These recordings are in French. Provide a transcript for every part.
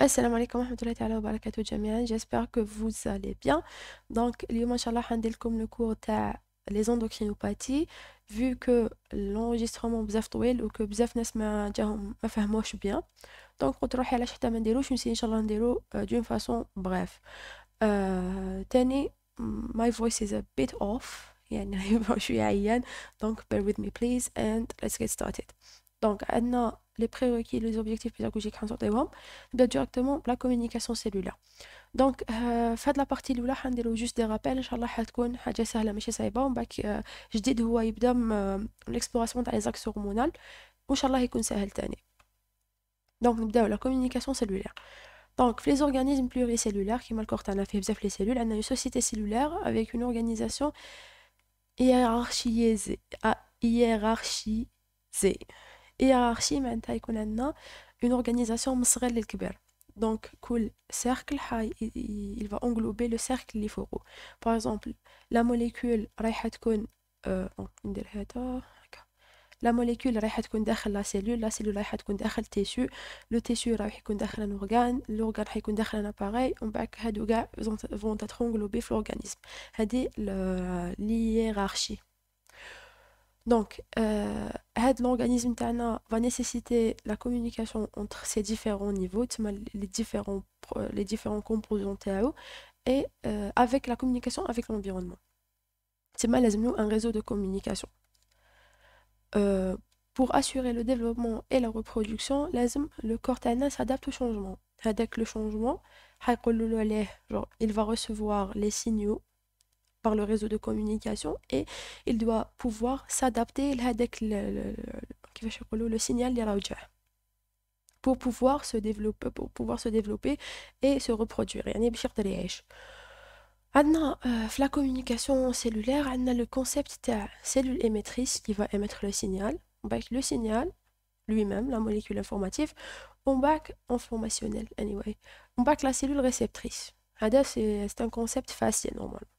Assalamu alaikum wa rahmatullahi ta'ala wa barakatuh jami'an. J'espère que vous allez bien. Donc, اليوم إن شاء الله حندير لكم le cours تاع les endocrinopathies vu que l'enregistrement بزاف طويل و que بزاف ناس ما فهموش bien. Donc قلت روحي علاش حتى ما نديروش نسي إن شاء الله نديرو d'une façon bref. تاني my voice is a bit off يعني شوية عيان. Donc bear with me please and let's get started. Donc عندنا les prérequis, les objectifs pédagogiques حنصوتيهم. نبدا directement la communication cellulaire. Donc في هاد la partie الأولى حنديرو juste des rappels إن شاء الله حتكون حاجة سهلة ماشي صعيبة ومن بعد جديد هو يبدا l'exploration تاع les axes hormonaux وإن شاء الله يكون سهل تاني. Donc نبداو la communication cellulaire. Donc, les organismes pluricellulaires, qui mal a fait les cellules, on a une société cellulaire avec une organisation hiérarchisée. Hiérarchisée. Hiérarchie, on a une organisation مصغر للكبير. Donc, cool cercle, il va englober le cercle اللي فوقه. Par exemple, la molécule رايحة تكون ندير هذا. La molécule رايحة تكون داخل la cellule رايحة تكون داخل tissu, le tissu رايح يكون داخل un organe, l'organe راح يكون داخل un appareil, ومن بعد هادو كاع vont être englobés في l'organisme. هادي l'hiérarchie. Donc, l'organisme تاعنا va nécessiter la communication entre ces différents niveaux, les différents composants تاعو, et avec la communication avec l'environnement. تما لازم un réseau de communication. Pour assurer le développement et la reproduction, le corps تاعنا s'adapte au changement. Avec le changement, il va recevoir les signaux par le réseau de communication et il doit pouvoir s'adapter avec le signal اللي راجع pour pouvoir se développer et se reproduire. يعني باش يقدر يعيش. عندنا في la communication cellulaire, عندنا le concept تاع cellule émettrice qui va émettre le signal. Le signal lui-même, la molécule informative, on bac informationnel, anyway. On bac la cellule réceptrice. C'est un concept facile, normalement.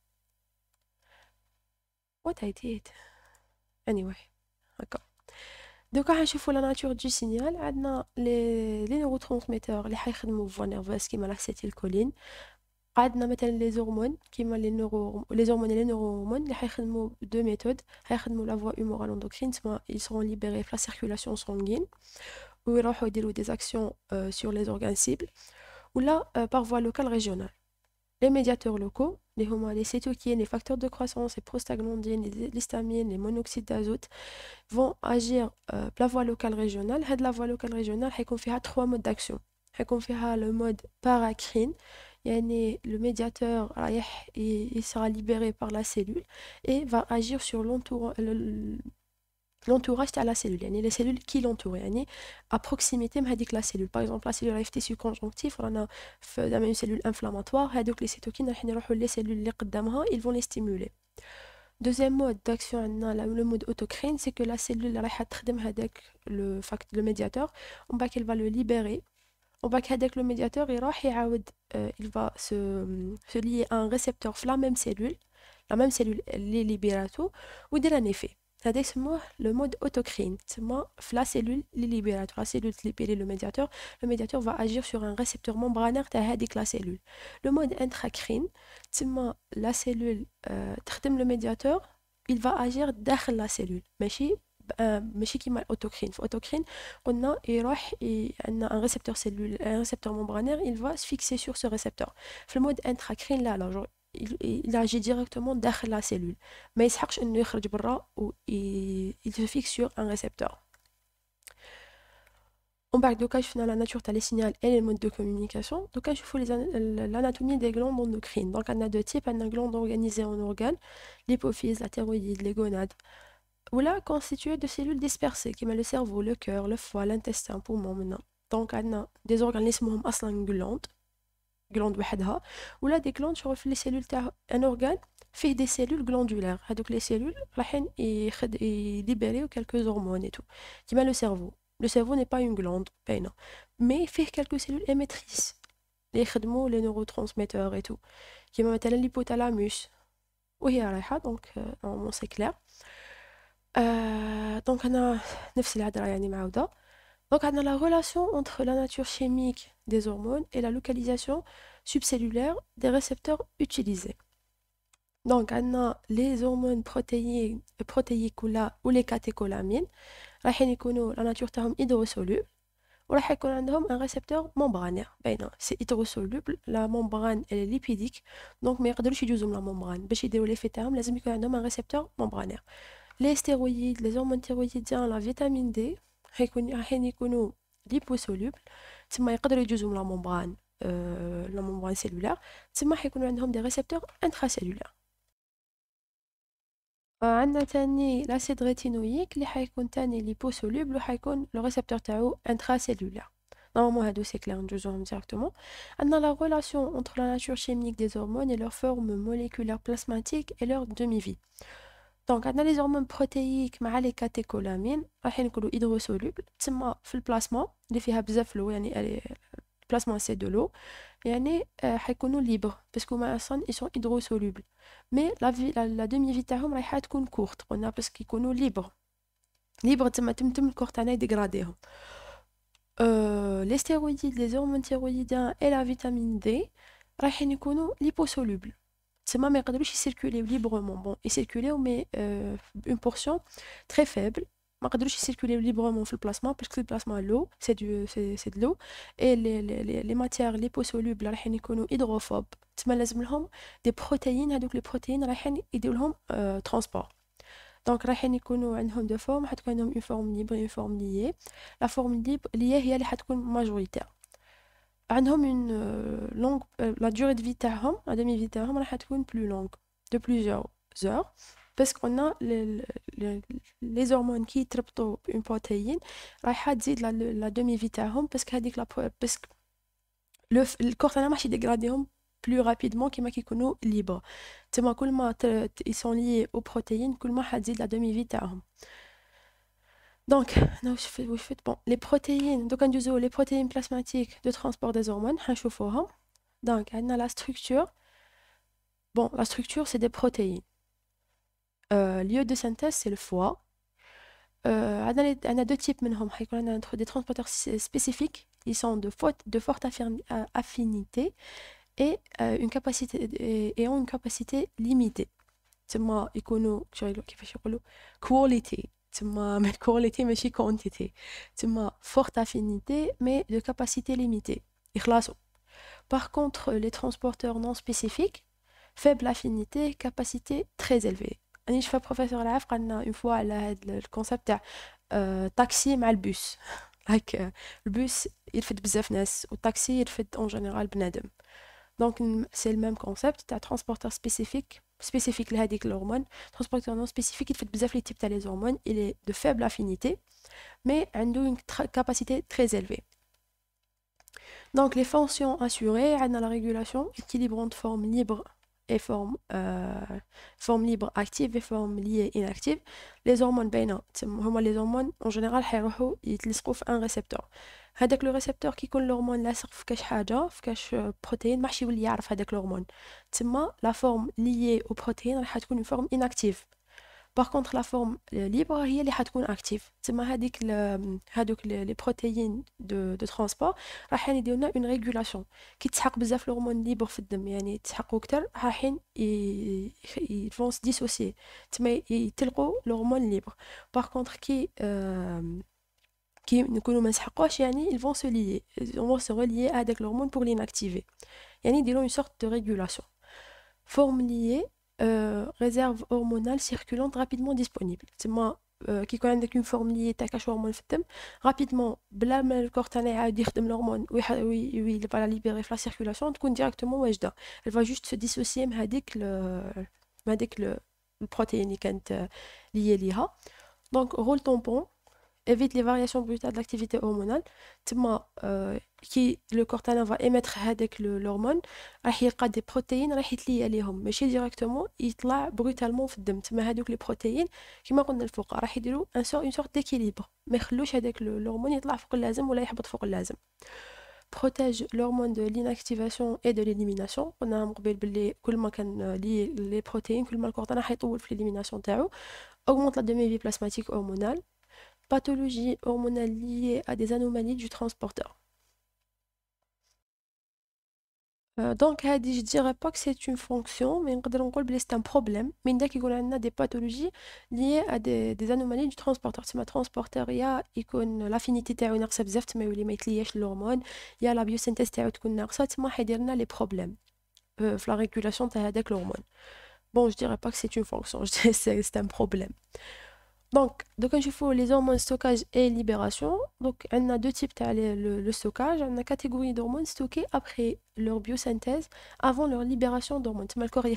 What I did? Anyway, d'accord. Donc, on va la nature du signal. On a les neurotransmetteurs, les voies nerveuses qui sont l'acétylcholine. عندنا مثلا les hormones كيما les hormones et les neurohormones اللي حيخدموا deux méthodes. حيخدموا la voie humorale endocrine, ils seront libérés في la circulation sanguine ويروحوا يديروا des actions sur les organes cibles ou là par voie locale régionale. Les médiateurs locaux, les cytokines, les facteurs de croissance, les prostaglandines, l'histamine, les monoxydes d'azote vont agir par la voie locale régionale. La voie locale régionale حيكون فيها trois modes d'action. حيكون فيها le mode paracrine, le médiateur il sera libéré par la cellule et va agir sur l'entourage de la cellule, les cellules qui l'entourent, à proximité de la cellule. Par exemple, la cellule a tissu conjonctif, on a une cellule inflammatoire, les cytokines, les cellules ils vont les stimuler. Deuxième mode d'action, le mode autocrine, c'est que la cellule le médiateur, elle va le libérer. Avec le médiateur, il va se lier à un récepteur de la même cellule les libérato, ou de un effet. C'est le mode autocrine. La cellule libérato, la cellule libère le médiateur va agir sur un récepteur membranaire de la cellule. Le mode intracrine, la cellule le médiateur, il va agir dans la cellule. ماشي كيما الاوتوكرين. في الاوتوكرين قلنا يروح عندنا ان ريسبتور سيلول ان ريسبتور ممبرانير il va se fixer sur ce récepteur. في المود انتراكرين لا il agit directement داخل la cellule ما يسحقش انه يخرج برا و il se fixe sur un récepteur. On parle de شفنا la nature تاع les signaux et les modes de communication. Donc نشوفوا l'anatomie des glandes endocrines. Donc on a deux types, on a glandes organisées en organes, l'hypophyse, la thyroïde, les gonades. Ou là constitué de cellules dispersées qui le cerveau, le cœur, le foie, l'intestin, poumon maintenant. Donc on a des organismes qui sont glandes وحدها ou là des glandes sur les cellules un organe fait des cellules glandulaires. Donc les cellules راحين libérer quelques hormones et tout qui le cerveau. Le cerveau n'est pas une glande باينة mais fait quelques cellules émettrices les يخدموا les neurotransmetteurs et tout qui مثلا l'hypothalamus وهي رايحة donc normalement c'est clair. Donc أنا نفس الهضرة يعني معاودة. Donc, on a la relation entre la nature chimique des hormones et la localisation subcellulaire des récepteurs utilisés. Donc, on a les hormones protéiques ou les catécholamines. راح يكونوا la nature تاعهم hydrosoluble وراح يكون عندهم un récepteur membranaire. C'est hydrosoluble, la membrane elle est lipidique, donc ما يقدروش يجوزوا من la membrane. باش يديروا l'effet تاعهم لازم يكون عندهم un récepteur membranaire. Les stéroïdes, les hormones thyroïdiennes, la vitamine D راح يكونوا liposolubles, تما يقدروا يجوزوا من la membrane cellulaire, تما حيكونوا عندهم des récepteurs intracellulaires. عندنا تاني l'acide rétinoïque اللي حيكون تاني liposoluble وحيكون le récepteur تاعو intracellulaire. Normalement هادو c'est clair ندوزوهم directement. عندنا la relation entre la nature chimique des hormones et leur forme moléculaire plasmatique et leur demi-vie. Donc عندنا les hormones protéiques مع les catécholamines راح يكونوا hydrosolubles تسمى في البلاسما اللي فيها بزاف لو يعني البلاسما c'est de l'eau يعني حيكونوا libres parce que اصلا ils sont hydrosolubles mais la demi-vie تاعهم رايحه تكون courte قلنا parce qu'ils يكونوا libres تما تم الكور تاعنا يديغراديهم. Les stéroïdes, les hormones thyroïdiennes et la vitamine D رايحين يكونوا liposolubles تما ما يقدروش يسيركوليو librement. Bon, ils circulent mais une portion très faible. ما يقدروش يسيركوليو librement في البلاسما parce que le plasma l'eau c'est de l'eau et les matières liposolubles رايحين يكونوا hydrophobes تما لازم لهم des protéines. هذوك les protéines رايحين يديروا لهم transport. Donc رايحين يكونوا عندهم deux formes. حتكون عندهم une forme libre et une forme liée. La forme libre liée هي اللي حتكون majoritaire. عندهم une longue la durée de vie تاعهم la demi-vie تاعهم راح تكون plus longue de plusieurs heures parce qu'on a les hormones qui يتربطوا une protéine راح تزيد la demi-vie تاعهم parce que هذيك parce que الكور تاعنا ماشي ديغراديهم plus rapidement كيما كيكونوا libres تما كل ما ils sont liés aux protéines كل ما حتزيد la demi-vie تاعهم. Donc, bon, les protéines, donc les protéines plasmatiques de transport des hormones, donc on a la structure. Bon, la structure c'est des protéines. Lieu de synthèse c'est le foie. On a deux types منهم. On a des transporteurs spécifiques, ils sont de forte affinité et ont une capacité limitée. تما يكونوا كيفاش يقولوا quality تما quality ماشي quantity تما forte affinité mais de capacité limitée يخلصوا. Par contre les transporteurs non spécifiques faible affinité capacité très élevée. أنا شفت بروفيسور العاف قالنا une fois على هذا الكونسيبت تاع تاكسي مع البوس like البوس يرفد بزاف ناس والتاكسي يرفد en général بنادم. Donc c'est le même concept تاع transporteur spécifique لهذيك l'hormone. Transporteur non spécifique يفيد بزاف les types تاع les hormones. Il est de faible affinité mais عنده une capacité très élevée. Donc les fonctions assurées on a la régulation équilibre entre forme libre et forme libre active et forme liée inactive. Les hormones باينة هما les hormones en général حيروحوا يتلصقوا في un récepteur. هذاك لو ريسبتور كيكون الهرمون لاصق في كاش حاجه في كاش بروتين ماحش يولي يعرف هذاك الهرمون تما لا فورم ليي او بروتين راح تكون اون فورم اناكتيف. باغ كونطخ لا فورم ليبر هي اللي حتكون اكتيف تما هادوك لي بروتيين دو ترانسبور راح يديروا لنا اون ريغولاسيون كي تسحق بزاف الهرمون ليبر في الدم يعني تسحقوا اكثر راحين يفون سي ديسوسيي تما يتلقوا الهرمون ليبر. باغ كونطخ qui نكونوا ما نسحقوش يعني ils vont se lier, ils vont se relier avec l'hormone pour l'inactiver. يعني يديروا une sorte de régulation. Forme liée, réserve hormonale circulante rapidement disponible. تما كي يكون عندك une forme liée تاع كاش هرمون في الدم rapidement بلا ما الكور تاعنا يعاود يخدم الهرمون ولا libérer في la circulation تكون directement واجده. Elle va juste se dissocier من هذيك البروتين اللي كانت liée ليها. Donc rôle tampon évite les variations brutales de l'activité hormonale. Qui le corps va émettre avec l'hormone راح يلقى des protéines راح يتلي عليهم ماشي directement يطلع brutalement في الدم تما هذوك les protéines كما قلنا الفوق راح يديروا une sorte d'équilibre ما يخلوش هذاك l'hormone يطلع فوق اللازم ولا يهبط فوق اللازم. protège l'hormone de l'inactivation et de l'élimination. قلنا من قبل باللي كل ما كان لي protéines كل ما الكور تاعنا حيطول في l'élimination تاعو. augmente la demi-vie plasmatique hormonale. pathologies hormonales liées à des anomalies du transporteur. Donc, je dirais pas que c'est une fonction, mais c'est un problème. Mais il y a des pathologies liées à des anomalies du transporteur. Si ma transporteur, il y a l'affinité تاعو ناقصة بزاف تما يولي ما يتلياش l'hormone, il y a la biosynthèse تاعو تكون ناقصة تما حيدير لنا les problèmes في la régulation تاع هذاك l'hormone. Bon, je dirais pas que c'est une fonction, je dirais que c'est un problème. Donc, il faut les hormones stockage et libération. Donc, on a deux types le stockage. On a catégorie d'hormones stockées après leur biosynthèse, avant leur libération d'hormones. Le corps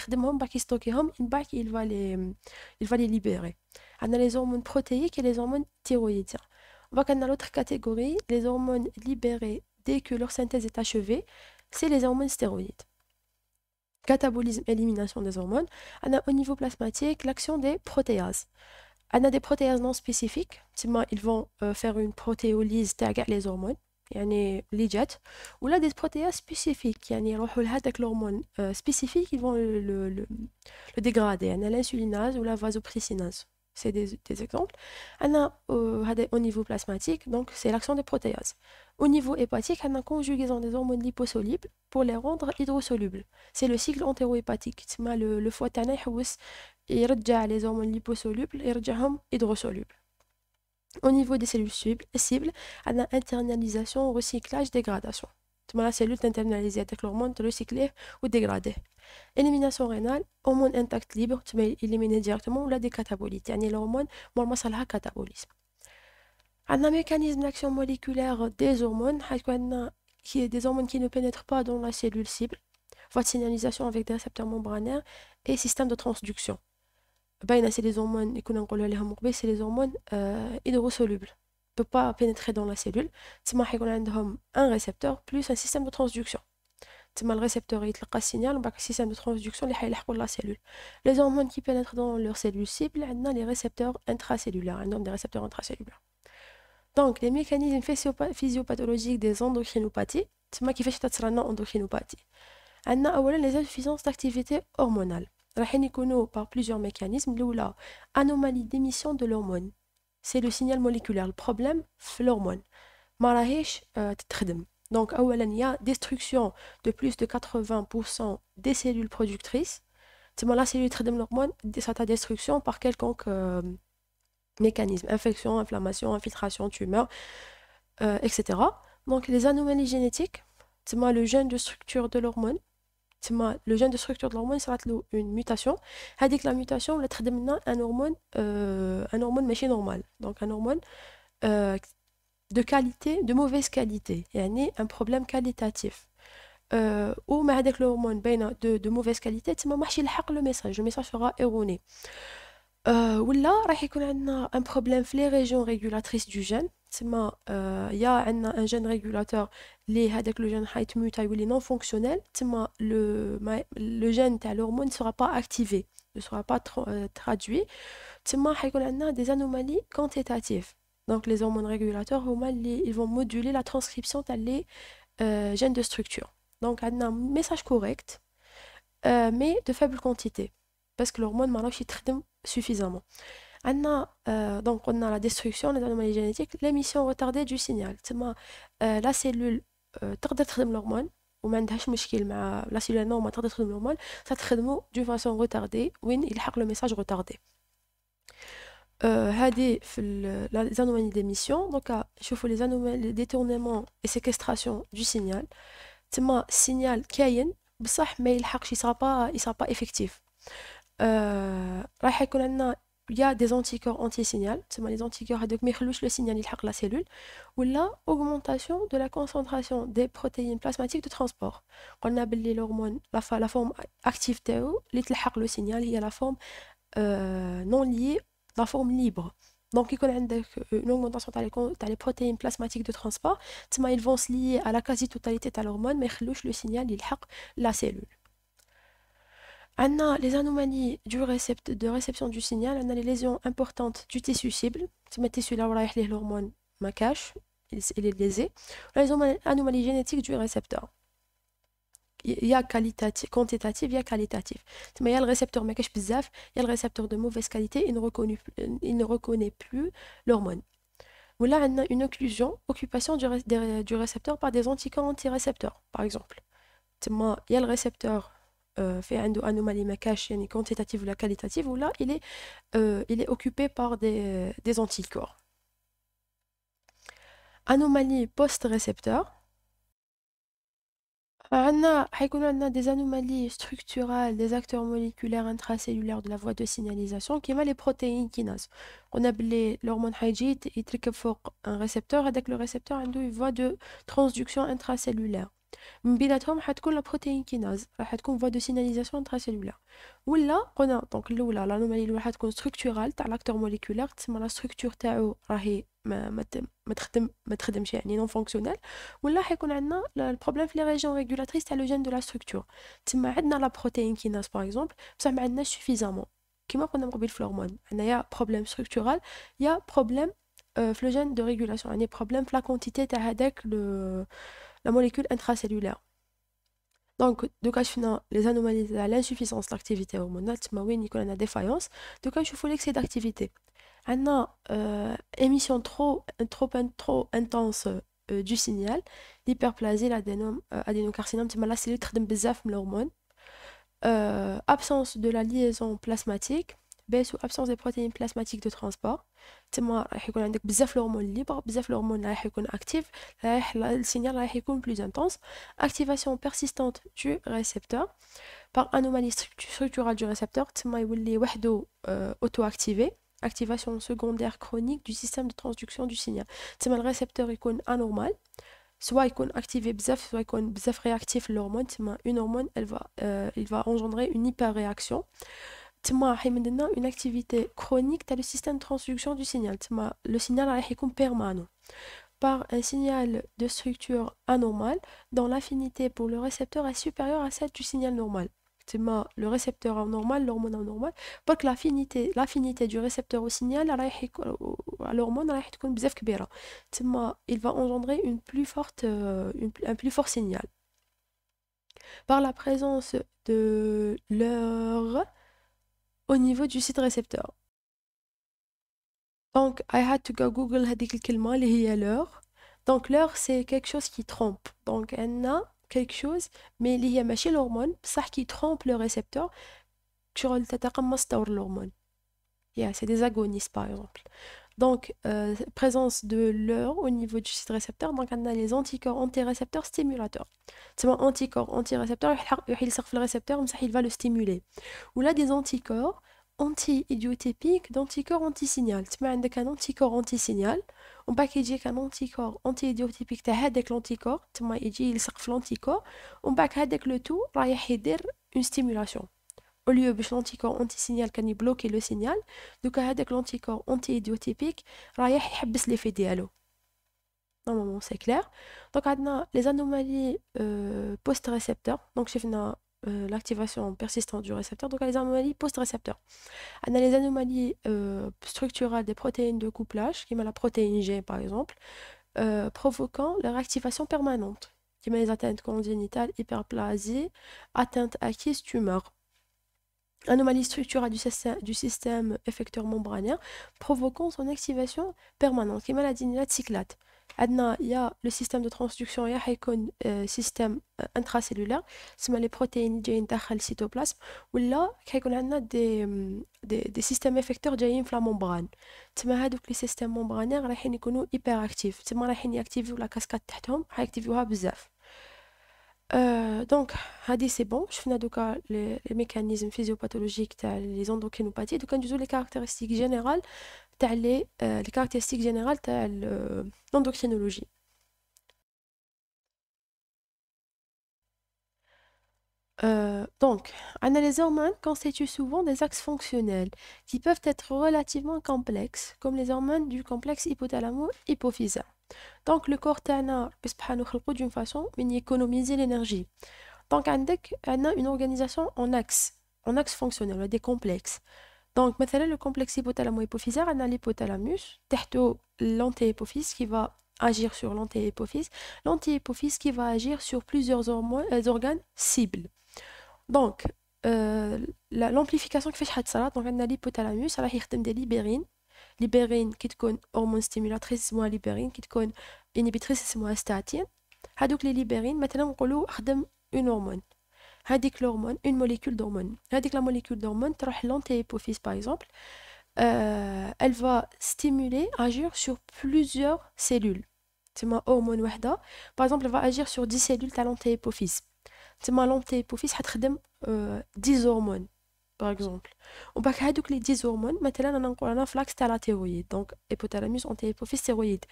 il va les libérer. On a les hormones protéiques et les hormones thyroïdiennes. Donc, on a l'autre catégorie, les hormones libérées dès que leur synthèse est achevée, c'est les hormones stéroïdes. Catabolisme, élimination des hormones. On a au niveau plasmatique l'action des protéases. On a des protéases non spécifiques. Ils vont faire une protéolyse de les hormones, les jets. Ou là, des protéases spécifiques. L'hormone spécifique, ils vont le dégrader. On a l'insulinase ou la vasopressinase. C'est des exemples. On a au niveau plasmatique, donc c'est l'action des protéases. Au niveau hépatique, on a conjugaison des hormones liposolubles pour les rendre hydrosolubles. C'est le cycle entérohépatique. Le foie يرجع les hormones liposolubles يرجعهم hydrosolubles. Au niveau des cellules cibles, on a internalisation, recyclage, dégradation. La cellule internalisée avec l'hormone recyclée ou dégradée. Élimination rénale, hormone intact libre, tu vas éliminer directement ou la décatabolique. L'hormone, moi, ça a catabolisme. On a un mécanisme d'action moléculaire des hormones, des hormones qui ne pénètrent pas dans la cellule cible, voie de signalisation avec des récepteurs membranaires et système de transduction. C'est les hormones, c'est les hormones hydrosolubles. Ne peut pas pénétrer dans la cellule. Il y a un récepteur plus un système de transduction. Le récepteur il le signal, le système de transduction qui la cellule. Les hormones qui pénètrent dans leur cellule cible, on a les récepteurs intracellulaires, on a des récepteurs intracellulaires. Donc, les mécanismes physiopathologiques des endocrinopathies, c'est qui fait que endocrinopathie. On a les insuffisances d'activité hormonale. Par plusieurs mécanismes. L'oula, anomalie d'émission de l'hormone. C'est le signal moléculaire. Le problème, c'est l'hormone. Donc, il y a destruction de plus de 80% des cellules productrices. La cellule traite l'hormone, sa destruction par quelconque mécanisme. Infection, inflammation, infiltration, tumeur, etc. Donc, les anomalies génétiques, c'est le gène de structure de l'hormone. Le gène de structure de l'hormone sera une mutation. Avec la mutation, on a un hormone machine normal. Donc un hormone de qualité, de mauvaise qualité. Il y a un problème qualitatif. Ou avec l'hormone de mauvaise qualité, le message sera erroné. Ou là, il y a un problème dans les régions régulatrices du gène. Il y a un gène régulateur qui le gène est non fonctionnel. Le gène de l'hormone ne sera pas activé, ne sera pas traduit. Il y a des anomalies quantitatives. Donc les hormones régulateurs ils vont moduler la transcription des gènes de structure. Donc il y a un message correct, mais de faible quantité. Parce que l'hormone ne marche pas suffisamment. Donc on a la destruction, les anomalies génétiques, l'émission retardée du signal. La cellule تقدر تخدم l'hormone وما عندهاش مشكل مع la cellule normale تقدر تخدم l'hormone, ça تخدمه d'une façon retardée وين يلحق le message retardé. هذه في les anomalies d'émission. Donc شوفوا les anomalies, les détournements et séquestration du signal. signal كاين بصح ما يلحقش, il sera pas effectif. راح يكون عندنا il y a des anticorps anti-signal, les anticorps ما يخلوش le signal يلحق la cellule, ou la augmentation de la concentration des protéines plasmatiques de transport. On a باللي l'hormone la forme active تاعو اللي تلحق le signal هي la forme non liée, la forme libre. Donc il y a une augmentation dans les protéines plasmatiques de transport, ils vont se lier à la quasi-totalité de l'hormone mais يخلوش le signal يلحق la cellule. On a les anomalies de réception du signal, on a les lésions importantes du tissu cible. Le tissu là où l'hormone ma cache, il est lésé. Les anomalies génétiques du récepteur. Il y a quantitatif, il y a qualitatif. Il y a le récepteur ma cache bizarre, il y a le récepteur de mauvaise qualité, il ne reconnaît plus l'hormone. Ou là, on a une occlusion, occupation du récepteur par des anticorps antirécepteurs, par exemple. Il y a le récepteur fait une anomalie ما كاش يعني quantitative ou la qualitative ou là il est occupé par des anticorps. Anomalie post-récepteur. حيكون عندنا des anomalies structurales des acteurs moléculaires intracellulaires de la voie de signalisation كيما les protéines kinases. قلنا بلي l'hormone حيجي يتركب فوق un récepteur هذاك le récepteur عنده une voie de transduction intracellulaire. من بيناتهم حتكون لا بروتين كيناز راح تكون فوا دو سيناليزاسيون انتراسيلولار ولا قلنا دونك الاولى لانومالي الاولى حتكون ستركتورال تاع لاكتور موليكولير تسمى لا ستركتور تاعو راهي ما تخدمش يعني نون فونكسيونيل ولا حيكون عندنا البروبليم في لي ريجيون ريغولاتريس تاع لو جين دو لا ستركتور تسمى عندنا لا بروتين كيناز باغ اكزومبل بصح ما عندناش سوفيزامون كيما قلنا من قبل في الهرمون عندنا يا بروبليم ستركتورال يا بروبليم في لو جين دو ريغولاسيون يعني بروبليم في لا كونتيتي تاع هذاك la molécule intracellulaire. Donc, de cas les anomalies de l'insuffisance de l'activité hormonale, il y a une défaillance. De cas, il faut l'excès d'activité. On a émission trop intense du signal, l'hyperplasie, l'adénocarcinome, la cellule qui travaille l'hormone. Absence de la liaison plasmatique, baisse ou absence des protéines plasmatiques de transport. تما راح يكون عندك بزاف الهرمون ليبر بزاف الهرمون راح يكون اكتيف السينيال راح يكون بلوز انتونس activation persistante du récepteur par anomalie structurale du récepteur تما يولي وحده auto activé activation secondaire chronique du système de transduction du signal تما الريسبتور يكون anormal soit يكون activé بزاف soit يكون بزاف réactif l'hormone تما une hormone il va engendrer une hyperréaction تما حيمدلنا une activité chronique dans le système de transduction du signal تما le signal راح يكون permanent par un signal de structure anormale dont l'affinité pour le récepteur est supérieure à celle du signal normal تما le récepteur anormal l'hormone anormale parce que l'affinité du récepteur au signal راح يكون l'hormone راح تكون بزاف كبيرة تما il va engendrer un plus fort signal par la présence de leur au niveau du site récepteur. Donc, I had to go Google هذيك الكلمة اللي هي l'heure. Donc, l'heure, c'est quelque chose qui trompe. Donc, on a quelque chose, mais اللي هي ماشي l'hormone, بصح qui trompe le récepteur. شغل تتقمص دور l'hormone. Yeah, c'est des agonistes, par exemple. Donc, présence de l'heure au niveau du site récepteur. Donc, on a les anticorps antirécepteurs stimulateurs. C'est un anticorps antirécepteur, il sert le récepteur, mais ça, il va le stimuler. Ou là, des anticorps anti-idiotypiques d'anticorps anti-signal. Tu as un anticorps anti-signal, on va qu'il y ait un anticorps anti-idiotypique, tu as l'anticorps, tu as il sert l'anticorps, on va qu'il le tout, il y a une stimulation. Au lieu de l'anticorps anti-signal qui bloque le signal, donc avec l'anticorps anti-idiotypique, il يحبس l'effet ديالو. Normalement, c'est clair. Donc, on a les anomalies post-récepteurs. Donc, j'ai fait l'activation persistante du récepteur. Donc, les anomalies post-récepteurs. On a les anomalies structurales des protéines de couplage, qui est la protéine G par exemple, provoquant leur activation permanente, qui est les atteintes congénitales, hyperplasie, atteinte acquise, tumeur. Anomalie structurale du système effecteur membranaire provoquant son activation permanente, qui est maladie de cyclate. Il y a le système de transduction, il y a un système intracellulaire, c'est les protéines qui sont dans le cytoplasme, ou là, il y a des systèmes effecteurs qui sont dans la membrane. Les systèmes membranaires sont hyperactifs, ils activent la cascade, ils activent بزاف. Donc, c'est bon, je finis donc les mécanismes physiopathologiques, les endocrinopathies, donc on les caractéristiques générales, les caractéristiques générales de l'endocrinologie. Donc, les hormones constituent souvent des axes fonctionnels qui peuvent être relativement complexes, comme les hormones du complexe hypothalamo-hypophysaire. Donc, le corps تاعنا بسبحانه خلقو d'une façon من économiser l'énergie. Donc, on a une organisation en axe fonctionnel, des complexes. Donc, مثلا le complexe hypothalamo-hypophysaire, on a l'hypothalamus, تحته l'antéhypophyse qui va agir sur l'antéhypophyse, l'antéhypophyse qui va agir sur plusieurs organes cibles. Donc, l'amplification كيفاش حتصرا donc on a l'hypothalamus راح يخدم des libérines ليبرين كي تكون هرمون ستيمولاتريس اسمها ليبرين، كي تكون انيبيتريس اسمها ستاتين. هادوك لي ليبرين مثلا نقولوا خدم اون هرمون، هذيك l'hormone une molécule d'hormone، هذيك la molécule d'hormone تروح l'antéhypophyse par exemple. Elle va stimuler, agir sur plusieurs cellules. تسمى hormone وحده par exemple elle va agir sur 10 cellules تاع l'antéhypophyse. تسمى l'antéhypophyse حتخدم 10 hormones par exemple. ومن بعد هادوك لي 10 hormones مثلا انا نقول انا في لاكس تاع لا تيرويد، دونك hypothalamus antéhypophyse thyroïde.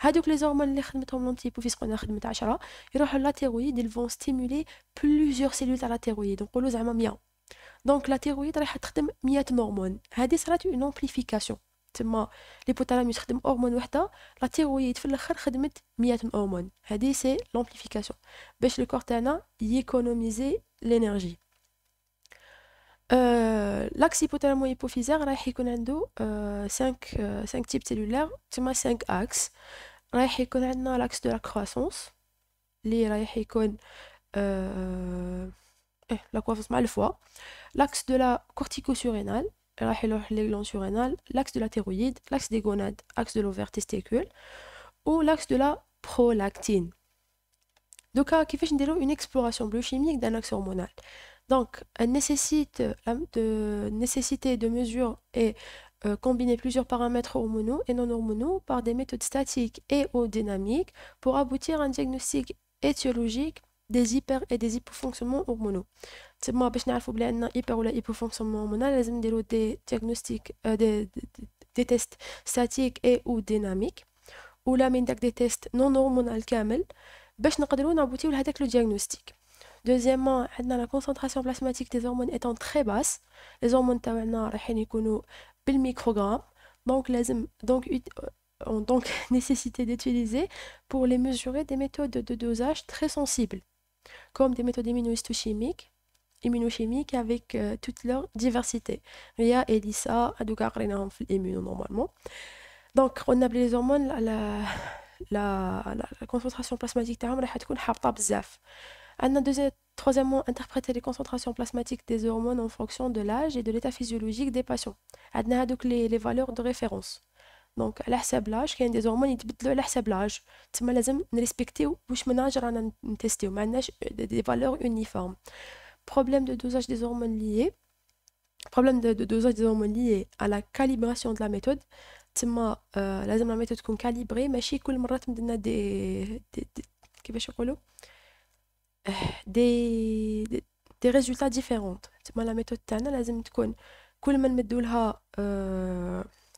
هادوك لي hormones اللي خدمتهم l'antéhypophyse قلنا خدمت 10 يروحوا لا تيرويد، ils vont stimuler plusieurs cellules تاع لا تيرويد، نقولوا زعما 100. دونك لا تيرويد راح تخدم 100 هرمون، هذه صارت اون امبليفيكاسيون. تما ليبوتالاموس خدم هرمون وحده، لا تيرويد في الاخر خدمت 100 هرمون، هذه سي لامبليفيكاسيون باش لو كور تاعنا ييكونوميزي لينيرجي. لاكس هيبوتالامو هيبوفيزير راح يكون عنده 5 تيب سيلولار، تما 5 اكس. راح يكون عندنا لاكس دو لا كرواسونس اللي راح يكون لا كرواسونس مع الفوا، l'axe de la cortico-surrénale, les glandes surrénales, l'axe de la thyroïde, l'axe des gonades, axe de l'ovaire testicule, ou l'axe de la prolactine. Donc, كيفاش نديرو une exploration biochimique d'un axe hormonal. Donc, elle nécessite de nécessité de mesure et combiner plusieurs paramètres hormonaux et non hormonaux par des méthodes statiques et ou dynamiques pour aboutir à un diagnostic étiologique des hyper et des hypofonctionnements hormonaux. تما باش نعرفوا بلي عندنا hyper ولا hypofonctionnement hormonal لازم نديرو دي diagnostic دي تيست statiques et ou dynamiques، ولا من داك دي تيست non hormonal كامل باش نقدروا نابوتيو لهداك لو diagnostic. Deuxièmement, عندنا la concentration plasmatique des hormones étant très basse، les hormones تاعنا رايحين يكونوا بالميكروغرام، donc لازم donc nécessité d'utiliser pour les mesurer des méthodes de dosage très sensibles comme des méthodes immunochimiques avec toute leur diversité. RIA et LISA هادوك قريناهم في الامينو normalement. Donc on appelle les hormones la concentration plasmatique تاعهم راح تكون حابطة بزاف. عندنا troisièmement interpréter les concentrations plasmatiques des hormones en fonction de l'âge et de l'état physiologique des patients. عندنا هادوك les valeurs de référence. دونك على حساب لاج كاين دي هرمون يتبدلوا على حساب لاج، تما لازم نريسبكتيو واش من اج رانا نتيستيو، ما عندناش دي فالور يونيفورم. بروبليم دو دوزاج دي هرمون ليي بروبليم دو دوزاج دي هرمون ليي على كاليبراسيون دو لا ميثود، تما لازم لا ميثود تكون كاليبري، ماشي كل مره تمد لنا دي كيفاش يقولوا دي دي ريزولتا ديفيرونت. تما لا ميثود تاعنا لازم تكون كل ما نمدوا لها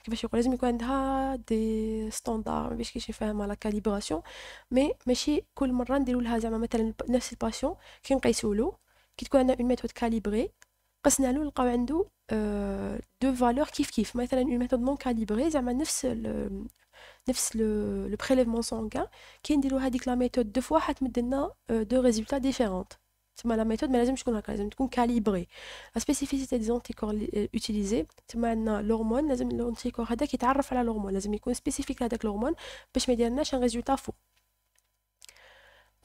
كيفاش يقول لازم يكون عندها دي ستاندار باش كيش يفهمها لا كاليبراسيون، مي ماشي كل مره نديروا لها زعما مثلا نفس الباسيون كي نقيسوا له كي تكون عندنا اون ميثود كاليبري قسنا له نلقاو عنده دو فالور كيف مثلا اون ميثود نون كاليبري زعما نفس لو بريليفمون سانغان كي نديروا هذيك لا ميثود دو فوا حتمد لنا دو ريزولتا ديفيرونت. تما لا ميثود ما لازمش تكون هكا، لازم تكون كاليبري. لا سبيسيفيسيتي دي زونتيكور اوتيليزي، تما عندنا لورمون لازم لونتيكور هذاك يتعرف على لورمون، لازم يكون سبيسيفيك لهذاك لورمون باش ما يديرناش ان ريزولتا فو.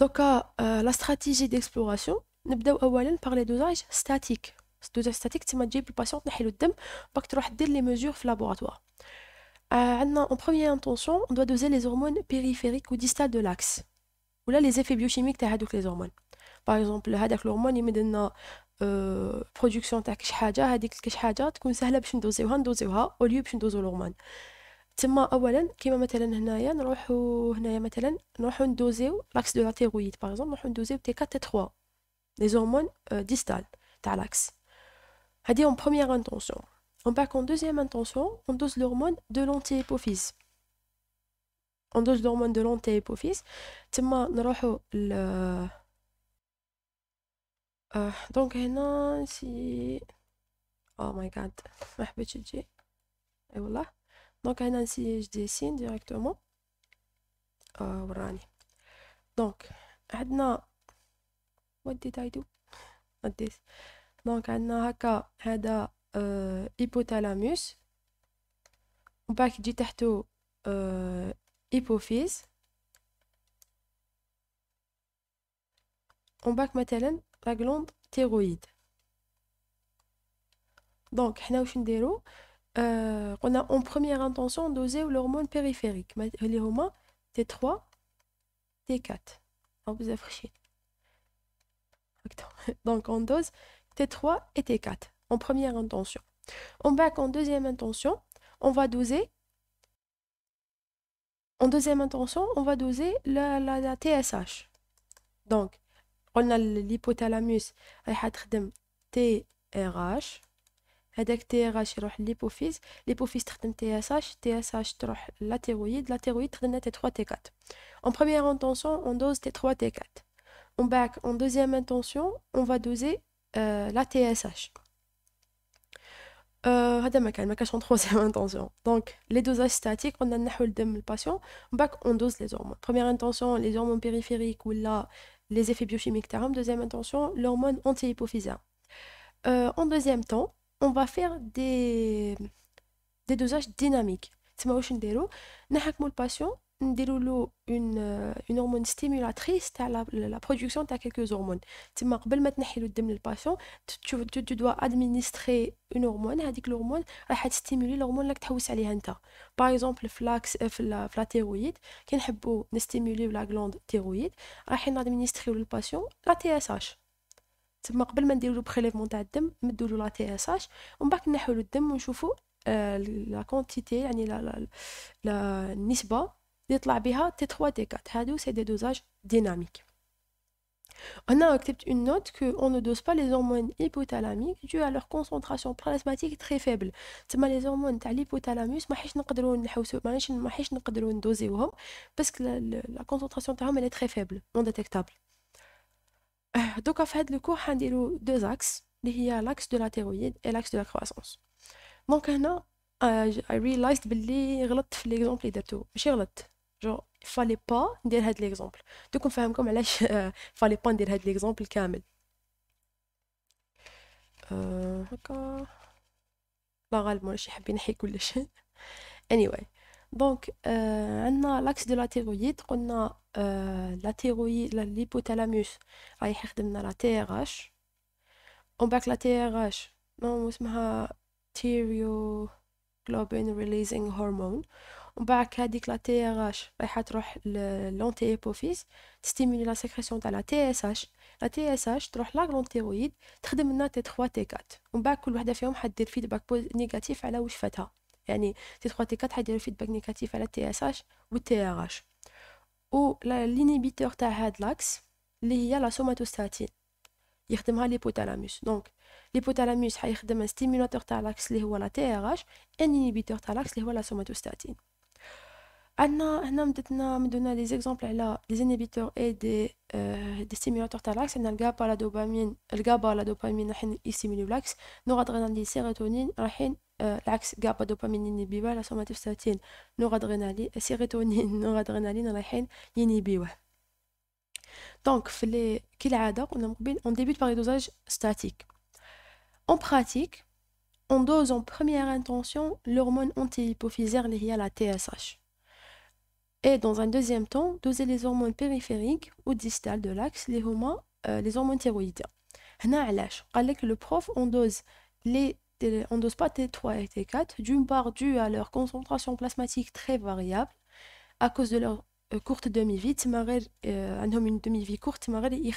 دوكا لا استراتيجي ديكسبلوراسيون نبداو اولا بار لي دوزاج ستاتيك. دوزاج ستاتيك تما تجيب الباسيون تنحيلو الدم باك تروح دير لي ميزور في لابوراتوار. عندنا en première intention on doit doser les hormones périphériques ou distales de l'axe ولا les effets biochimiques تاع هذوك les hormones. باغ اكزومبل هذاك الهرمون يمد لنا برودكسيون تاع كش حاجه، هذيك كش حاجه تكون سهله باش ندوزيوها اوليو باش ندوزو الهرمون. تما اولا كيما مثلا هنايا مثلا نروحو ندوزيو لاكس دو لا تيرويد باغ اكزومبل، نروحو ندوزيو تي 4 تي 3 لي هرمون ديستال تاع لاكس، هادي اون بروميير انتونسيون. On part en deuxième intention, on dose l'hormone de l'antéhypophyse. On dose l'hormone de l'antéhypophyse. تما نروحو دونك هنا نسي او ماي جاد ما حبيتش تجي اي والله. دونك هنا نسي جدي سين ديريكتومون وراني. دونك عندنا what did I do what this. دونك عندنا هكا هذا hypothalamus، ومن بعد تجي تحتو hypophyse، ومن بعد مثلا لا غلوند تيرويد. دونك حنا واش نديرو on a en première intention dosé l'hormone périphérique اللي هما T3 T4 بزاف خشين. Donc on dose T3 et T4 en première intention. En deuxième intention, on va doser la TSH. Donc on a l'hypothalamus رايحة تخدم TRH. هذاك TRH يروح l'hypophyse تخدم TSH تروح la thyroïde تخدم T3 T4. En première intention, on dose T3 T4. En deuxième intention, on va doser la TSH. هذا ما كانش en troisième intention. Donc les dosages statiques, on a نحو الدم الباتient. On dose les hormones. Première intention, les hormones périphériques ou là les effets biochimiques تاعهم. Deuxième intention, l'hormone anti-hypophysaire. En deuxième temps, on va faire des dosages dynamiques. تسمى واش نديرو نحكمو الباتient نديرو له une hormone stimulatrice تاع la production تاع quelques hormones. تسمى قبل ما تنحي له الدم للباتient tu dois administrer une hormone. هذيك الهرمون راح تستيمولي الهرمون اللي تحوس عليها انت. باغ اكزومبل في لا تيرويد كي نحبوا نستيموليو لا غلاند تيرويد راح نادمينستريو للباتient لا تي اس اش. تسمى قبل ما نديرو له بريليفمون تاع الدم نمدوا له لا تي اس اش ومن بعد نحيو له الدم ونشوفوا لا كونتيتي يعني لا النسبه يطلع بها T3 T4. هادو c'est des dosages dynamiques. On a accepté une note qu'on ne dose pas les hormones hypothalamiques dû à leur concentration plasmatique très faible. تسمى les hormones تاع l'hypothalamus ماحيش نقدروا نحوسوا ماحيش نقدروا ندوزيوهم parce que la concentration تاعهم elle est très faible non détectable. دوكا في هاد الكور حنديرو deux axes اللي هي l'axe de la thyroïde et l'axe de la croissance. دونك هنا I realized باللي غلطت في l'exemple اللي درتو. ماشي غلط genre il fallait pas ندير هاد l'exemple. دوك نفهمكم علاش fallait pas ندير هاد l'exemple كامل. هكا لا غالب ماشي حابين نحي كلش. anyway دونك عندنا l'axe de la thyroïde. قلنا la thyroïde l'hypothalamus رايح يخدم لنا la TRH. ومن بعد la TRH نو اسمها thyroglobulin releasing hormone. ومن بعد هذيك لا تي ار اش رايحه تروح لونتي ايبوفيز تستيمولي لا سيكريسيون تاع لا تي اس اش. لا تي اس اش تروح لا غلونتيرويد تخدم لنا تي 3 تي 4. ومن بعد كل وحده فيهم حدير فيدباك نيجاتيف على واش فاتها. يعني تي 3 تي 4 حيديروا فيدباك نيجاتيف على تي اس اش والتي ار اش. و لينيبيتور تاع هاد لاكس اللي هي لا سوماتوستاتين يخدمها ليبوتالاموس. دونك ليبوتالاموس حيخدم ان ستيمولاتور تاع لاكس اللي هو لا تي ار اش ان انيبيتور تاع لاكس اللي هو لا سوماتوستاتين. عندنا هنا مدونا لي زيكزامبل على لي انيبيتور اي دي ستيمولاتور تاع لاكس. عندنا الغابا لا دوبامين رايحين يستيموليو لاكس. نورادرينالين سيروتونين رايحين العكس غابا دوبامين ينيبيوه. لا سوماتوستاتين نورادرينالين سيروتونين نورادرينالين رايحين ينيبيوه. دونك في كالعاده قلنا من قبل on débute par les dosages statiques. En pratique, on dose en première intention l'hormone anti-hypophysaire اللي هي la TSH. Et dans un deuxième temps, doser les hormones périphériques ou distales de l'axe اللي هما les hormones thyroïdiennes. هنا علاش قال لك le prof on dose pas T3 et T4 d'une part dû à leur concentration plasmatique très variable à cause de leur courte demi-vie. تما غير عندهم une demi-vie courte. تما غير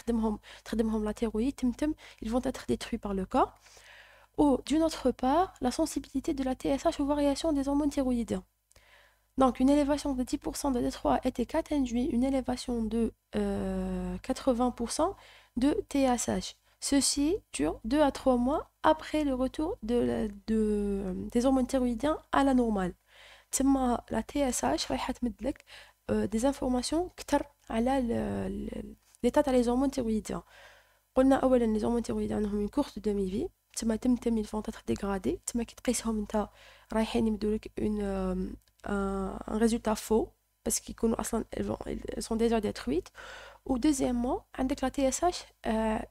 تخدمهم la thyroïde تمتم ils vont être détruits par le corps. Ou d'une autre part, la sensibilité de la TSH aux variations des hormones thyroïdiennes. Donc, une élévation de 10% de T3 et T4 induit une élévation de 80% de TSH. Ceci dure 2 à 3 mois après le retour des hormones thyroïdiennes à la normale. تسمى la TSH رايحة تمدلك des informations كتر على l'état تاع les hormones thyroïdiennes. قلنا أولا les hormones thyroïdiennes عندهم une courte demi-vie. تما ils vont être dégradés. تما كي تقيسهم نتا رايحين يمدولك un résultat faux parce qu'ils اصلا elles sont déjà détruites. و deuxièmement عندك la TSH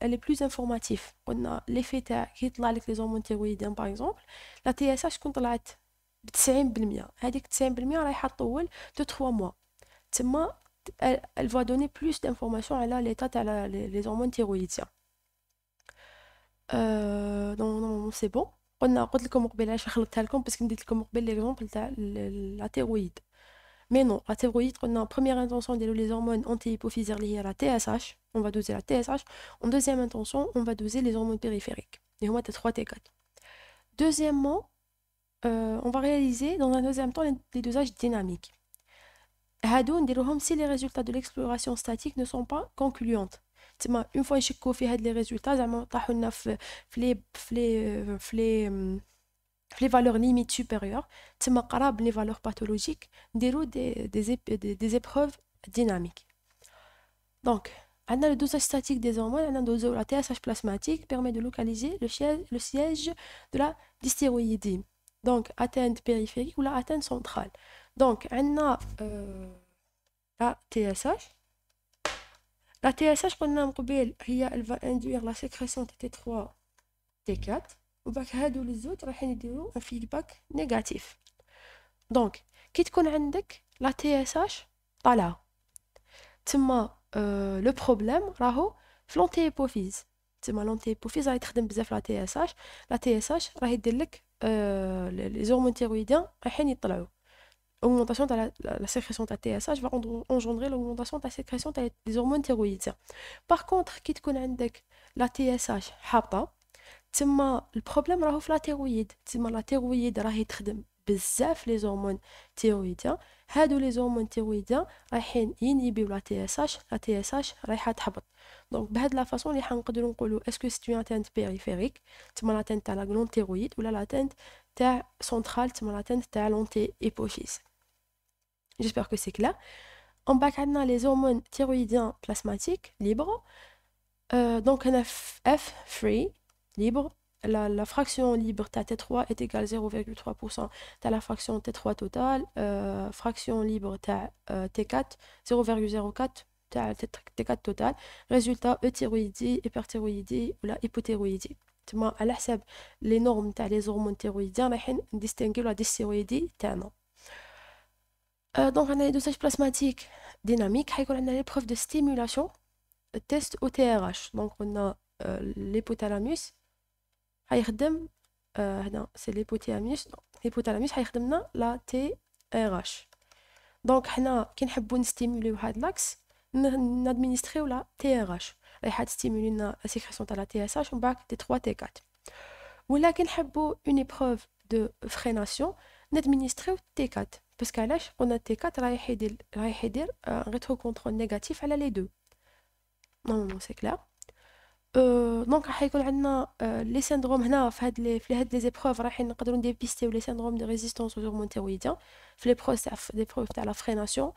elle est plus informative. قلنا l'effet تاع كي يطلع لك les hormones thyroïdiennes par exemple la TSH كون طلعت ب90% هذيك 90% رايحه تطول de 3 mois. تما elle va donner plus d'informations على l'état تاع les hormones thyroïdiennes. Non, c'est bon. قلت لكم قبيله علاش خلطتها لكم باسكو نديت لكم قبيل ليكزومبل تاع لا تيرويد. مي نو لا تيرويد قلنا بروميير انتونسيون نديرو لي هرمون انتي هيبوفيزير اللي هي لا تي اس اش، اون فا دوزي لا تي اس اش. اون دوزيام انتونسيون اون فا دوزي لي هرمون بيريفيريك اللي هما تي 3 تي 4. Deuxièmement, on va réaliser dans un deuxième temps les dosages dynamiques. هادو نديروهم si les résultats de l'exploration statique ne sont pas concluantes. تما une fois نشكو في هاد les résultats زعما طاحوا لنا في les valeurs limites supérieures تما قراب les valeurs pathologiques نديرو des épreuves dynamiques. Donc عندنا le dosage statique des hormones. عندنا ندوزو la TSH plasmatique permet de localiser le siège de la dystéroïdie, donc atteinte périphérique ou la atteinte centrale. Donc عندنا la TSH. La TSH قلنا من قبيل هي elle va induire la sécrétion TT3 T4 وباك هادو للزوج رايحين يديروا un feedback négatif. donc كي تكون عندك la TSH طالعه تما لو بروبليم راهو في لونتي هيبوفيز. تما لونتي هيبوفيز راهي تخدم بزاف لا تي اس اش. لا تي اس اش راهي دير لك لي زورمون تيرويديان رايحين يطلعوا. augmentation تاع la sécrétion تاع تي اس اش va engendrer l'augmentation تاع sécrétion تاع les hormones thyroïdiens. par contre كي تكون عندك لا تي اس اش حابطه تما البروبليم راهو في لا تيرويد. تما لا تيرويد راهي تخدم بزاف لي زورمون تيرويديان. هادو لي زورمون تيرويديان رايحين ينيبيو لا تي اس اش. لا تي اس اش رايحه تحبط. دونك بهاد لا فاصون اللي حنقدروا نقولوا اسكو سي اون اتنت بيريفيريك تما لاتنت تاع لا غلون تيرويد ولا لاتنت تاع سنترال تما لاتنت تاع لونتي هيبوفيز. j'espère que c'est clair. En bas عندنا les hormones thyroïdiens plasmatiques libres. donc on a F free libre. La fraction libre T3 est égale 0,3% de la fraction T3 totale. Fraction libre T4 0,04 T4 total. Résultat euthyroïdie, hyperthyroïdie ou la hypothyroïdie. على حسب les normes تاع les hormones thyroïdiens رايحين distinguer la dysthyroïdie تاعنا. donc on a les dosages plasmatiques dynamiques. حيكون عندنا l'épreuve de stimulation test au TRH. donc on a l'hypothalamus حيخدم هنا سي ليبوثالاموس. ليبوثالاموس حيخدم لنا لا تي ار اش. دونك حنا كي نحبوا نستيموليو هاد لاكس نادمينستريو لا تي ار اش رايحه تستيمولي لنا لا سيكريسيون تاع لا تي اس اش ومن بعد تي 3 تي 4. ولا كي نحبوا اون ايبروف دو فريناسيون نادمينستريو تي 4 باسكو علاش قلنا تي 4 رايح يدير ريترو كونترول نيجاتيف على لي دو. نورمالمون سي كلير. دونك راح يكون عندنا لي سيندروم هنا في هاد لي زيبروف رايحين نقدروا نديبيستيو لي سيندروم دو ريزيستانس aux hormones thyroïdiens في لي بروف تاع لا فريناسيون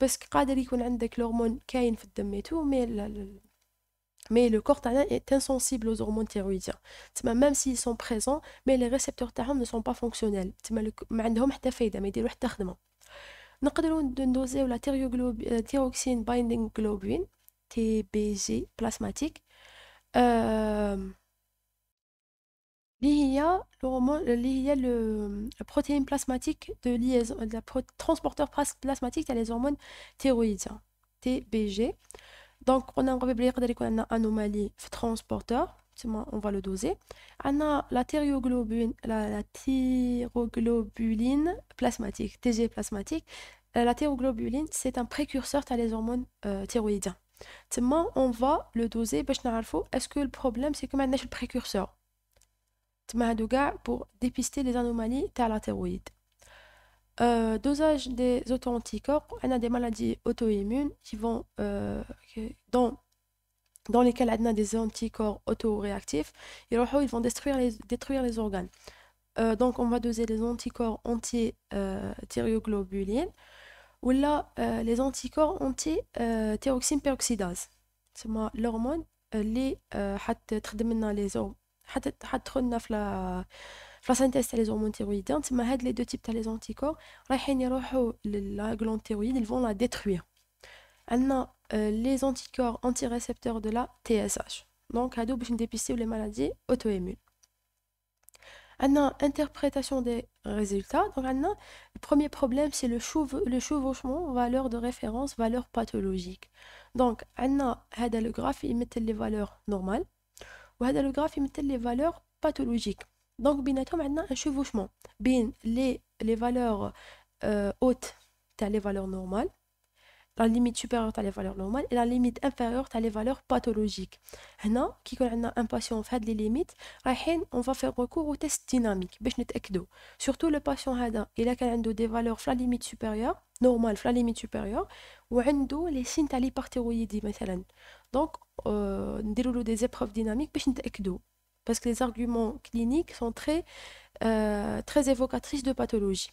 باسكو قادر يكون عندك الهرمون كاين في الدم ايتو مي لو كور تاعنا est insensible aux hormones thyroïdiens. تما ميم s'ils sont présents mais les récepteurs تاعهم ne sont pas fonctionnels. تما ما عندهم حتى فايده ما يديروا حتى خدمه. نقدروا ندوزيو لا تيروكسين بايندينغ جلوبين تي بي جي بلازماتيك اللي هي البروتين بلازماتيك دو ليزون transporteur plasmatique تاع لي هرمون تيرويديان تي بي جي. دونك قلنا قبل بلي يقدر يكون عندنا انومالي في ترانسبورتور تما اون فالو دوزي. عندنا لا تيروغلوبولين بلازماتيك تي جي بلازماتيك. لا تيروغلوبولين سي ان بريكورسور تاع لي هرمون تيرويديان. تما on va le doser باش نعرفوا اسكو البروبليم سي كو ما عندناش البريكورسور. تما هادو كاع بور ديبيستي لي انومالي تاع لا تيرويد. dosage des auto-anticorps. On a des maladies auto-immunes qui vont dans lesquelles on a des anticorps auto-réactifs. Ils vont détruire les organes. Donc on va doser les anticorps anti-thyroglobulines ou là les anticorps anti-thyroxine peroxydase. C'est l'hormone اللي حتخدم لنا لي زو حتدخل لنا في لا سينثيز تاع لي هرمون تيرويديان. تما هاد لي دو تيب تاع لي زونتيكور رايحين يروحوا لا غلون تيرويد ils vont la détruire. عندنا لي زونتيكور انتي ريسبتور دو لا تي اس اش. دونك هادو باش نديبيستيو لي مالادي اوتو ايمون. عندنا interprétation des résultats. donc عندنا le premier problème c'est le chevauchement valeur de référence valeur pathologique. donc عندنا هذا le graphe يمثل les valeurs normales وهذا le graphe يمثل les valeurs pathologiques. دونك بيناتهم عندنا ان chevauchement بين les valeurs hautes تاع les valeurs normales, la limite supérieure تاع les valeurs normales et la limite inférieure تاع les valeurs pathologiques. هنا كي يكون عندنا un patient في هاد les limites رايحين on va faire recours au test dynamique باش نتأكدوا surtout le patient هذا إلا كان عنده des valeurs في la limite supérieure normal في la limite supérieure وعنده les signes تاع l'hyperthyroïdie مثلا. Donc نديروا له des épreuves dynamiques باش نتأكدوا parce que les arguments cliniques sont très évocatrices de pathologie.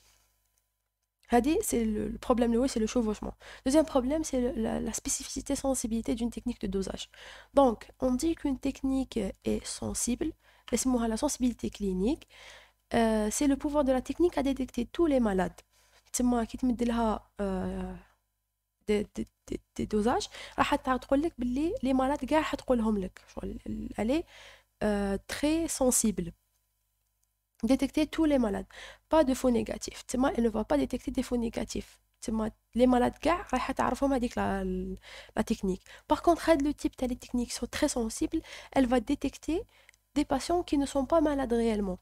Hadi, c'est le problème numéro 1, c'est le chevauchement. Deuxième problème, c'est la spécificité sensibilité d'une technique de dosage. Donc, on dit qu'une technique est sensible, laissez-moi la sensibilité clinique, c'est le pouvoir de la technique à détecter tous les malades. C'est moi qui te mets des dosages, راح تقول لك باللي les malades كاع حتقولهم لك. Elle est très sensible. Détecter tous les malades, pas de faux négatifs. Elle ne va pas détecter des faux négatifs. Les malades كاع راح تعرفهم هذيك la technique. Par contre, le type de techniques sont très sensibles, elle va détecter des patients qui ne sont pas malades réellement.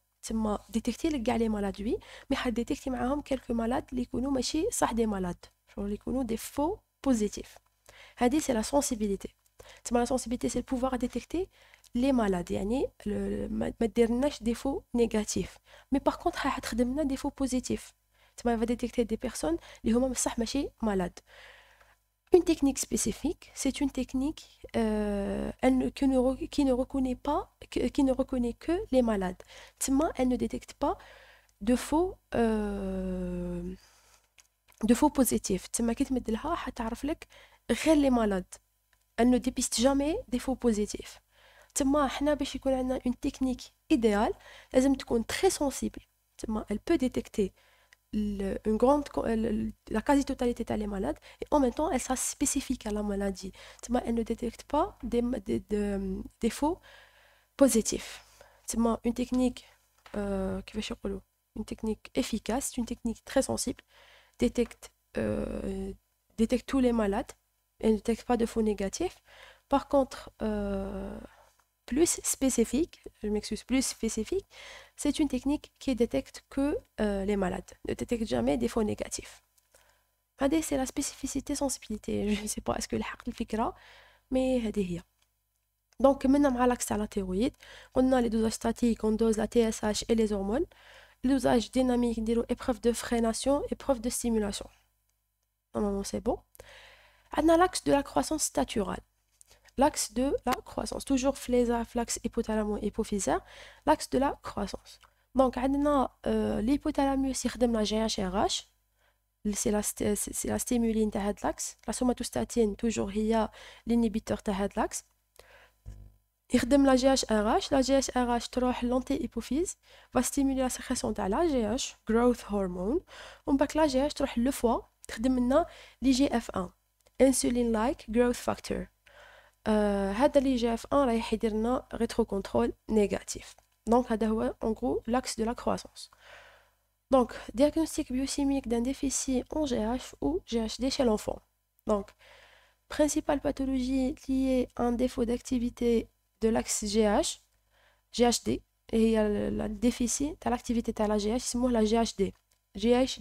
détecter les malades oui, mais elle détecter معاهم quelques malades اللي يكونوا ماشي صح des malades, genre اللي يكونوا des faux positifs. هذه c'est la sensibilité. La sensibilité c'est le pouvoir à détecter les malades, يعني ما ديرناش des faux négatifs. Mais par contre راح تخدم لنا des faux positifs. Elle va détecter des personnes اللي هما بصح ماشي malades. Une technique spécifique, c'est une technique qui ne reconnaît pas, qui ne reconnaît que les malades. Elle ne détecte pas de faux positifs. كي تمد لها حتعرف لك غير les malades. Elle ne dépiste jamais des faux positifs. تما حنا باش يكون عندنا une technique idéale لازم تكون très sensible. تما elle peut détecter la quasi-totalité des malades et en même temps elle sera spécifique à la maladie. تما elle ne détecte pas des faux positifs. تما une technique كيفاش يقولوا une technique efficace, une technique très sensible, détecte tous les malades. Elle ne détecte pas de faux négatifs. Par contre, plus spécifique, je m'excuse, plus spécifique, c'est une technique qui détecte que les malades, ne détecte jamais des faux négatifs. C'est la spécificité sensibilité. Je ne sais pas est-ce que الحق الفكرة, mais هذه هي. Donc, maintenant, مع l'axe à la thyroïde, on a les dosages statiques, on dose la TSH et les hormones. Le dosage dynamique, on dit épreuve de freination, épreuve de stimulation. Normalement, c'est bon. On a l'axe de la croissance staturale. L'axe de la croissance. Toujours l'axe hypothalamo-hypophysaire. L'axe de la croissance. Donc, on a l'hypothalamus qui fait la GHRH. C'est la stimuline de l'axe. La somatostatine, toujours, il y a l'inhibiteur de l'axe. Il fait la GHRH. La GHRH تروح l'anti-hypophyse. Va stimuler la sécrétion de la GH, growth hormone. On va que la GH تروح le foie. تخدم l'IGF-1. Insulin-like growth factor. هذا اللي GF1 رايح يدير لنا rétrocontrôle négatif. Donc هذا هو en gros l'axe de la croissance. Donc diagnostic biochimique d'un déficit en GH ou GHD chez l'enfant. Donc principale pathologie liée à un défaut d'activité de l'axe GHD et il y a le déficit de l'activité de la GH, c'est moi la GHD. GH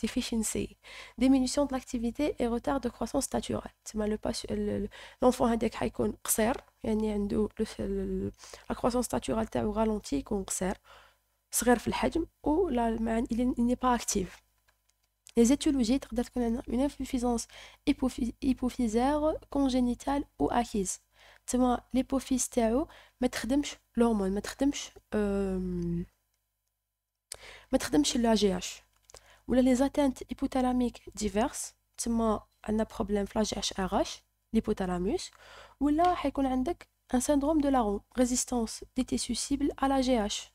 deficiency, diminution de l'activité et retard de croissance staturelle. L'enfant هذاك حيكون قصير, يعني عنده la croissance staturelle تاعو ralentie, يكون قصير صغير في الحجم و il n'est pas actif. Les étiologies تقدر تكون عندنا une insuffisance hypophysaire congénitale ou acquise. تما l'hypophyse تاعو ما تخدمش l'hormone, ما تخدمش la GH. ولا les atteintes hypothalamiques diverses, تما عندنا problème في la GHRH, l'hypothalamus, ولا حيكون عندك un syndrome de Laron, résistance des tissus cibles à la GH.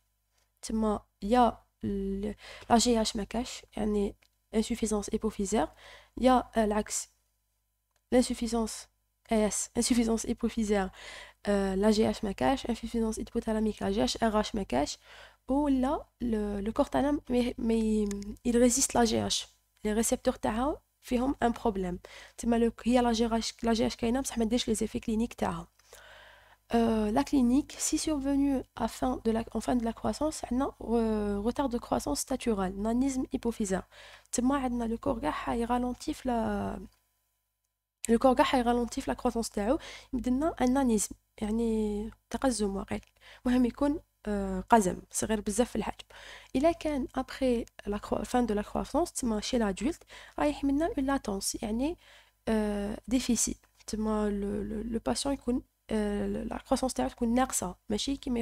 تما يا la GH ما كاش, يعني insuffisance hypophysaire, يا العكس l'insuffisance insuffisance hypophysaire, la GH ما كاش, insuffisance hypothalamique, la GHRH ما كاش, ou là le corps thalamique mais il résiste la GH, les récepteurs تاعها فيهم un problème. تما هي la GH كاينه بصح ما ديرش les effets cliniques تاعها. La clinique, si survenue en fin de la croissance, on a retard de croissance staturale, nanisme hypophysaire. تما عندنا le corps كاع حيرالونتي في لا croissance تاعو، يبدا لنا un nanisme، يعني تقزم واقيلا، المهم يكون قزم صغير بزاف في الحجم. الا كان après fin de la croissance تما chez l'adulte رايح منا une latence، يعني déficit، تما le patient يكون لا كرواسونس تاعو تكون ناقصه، ماشي كي ما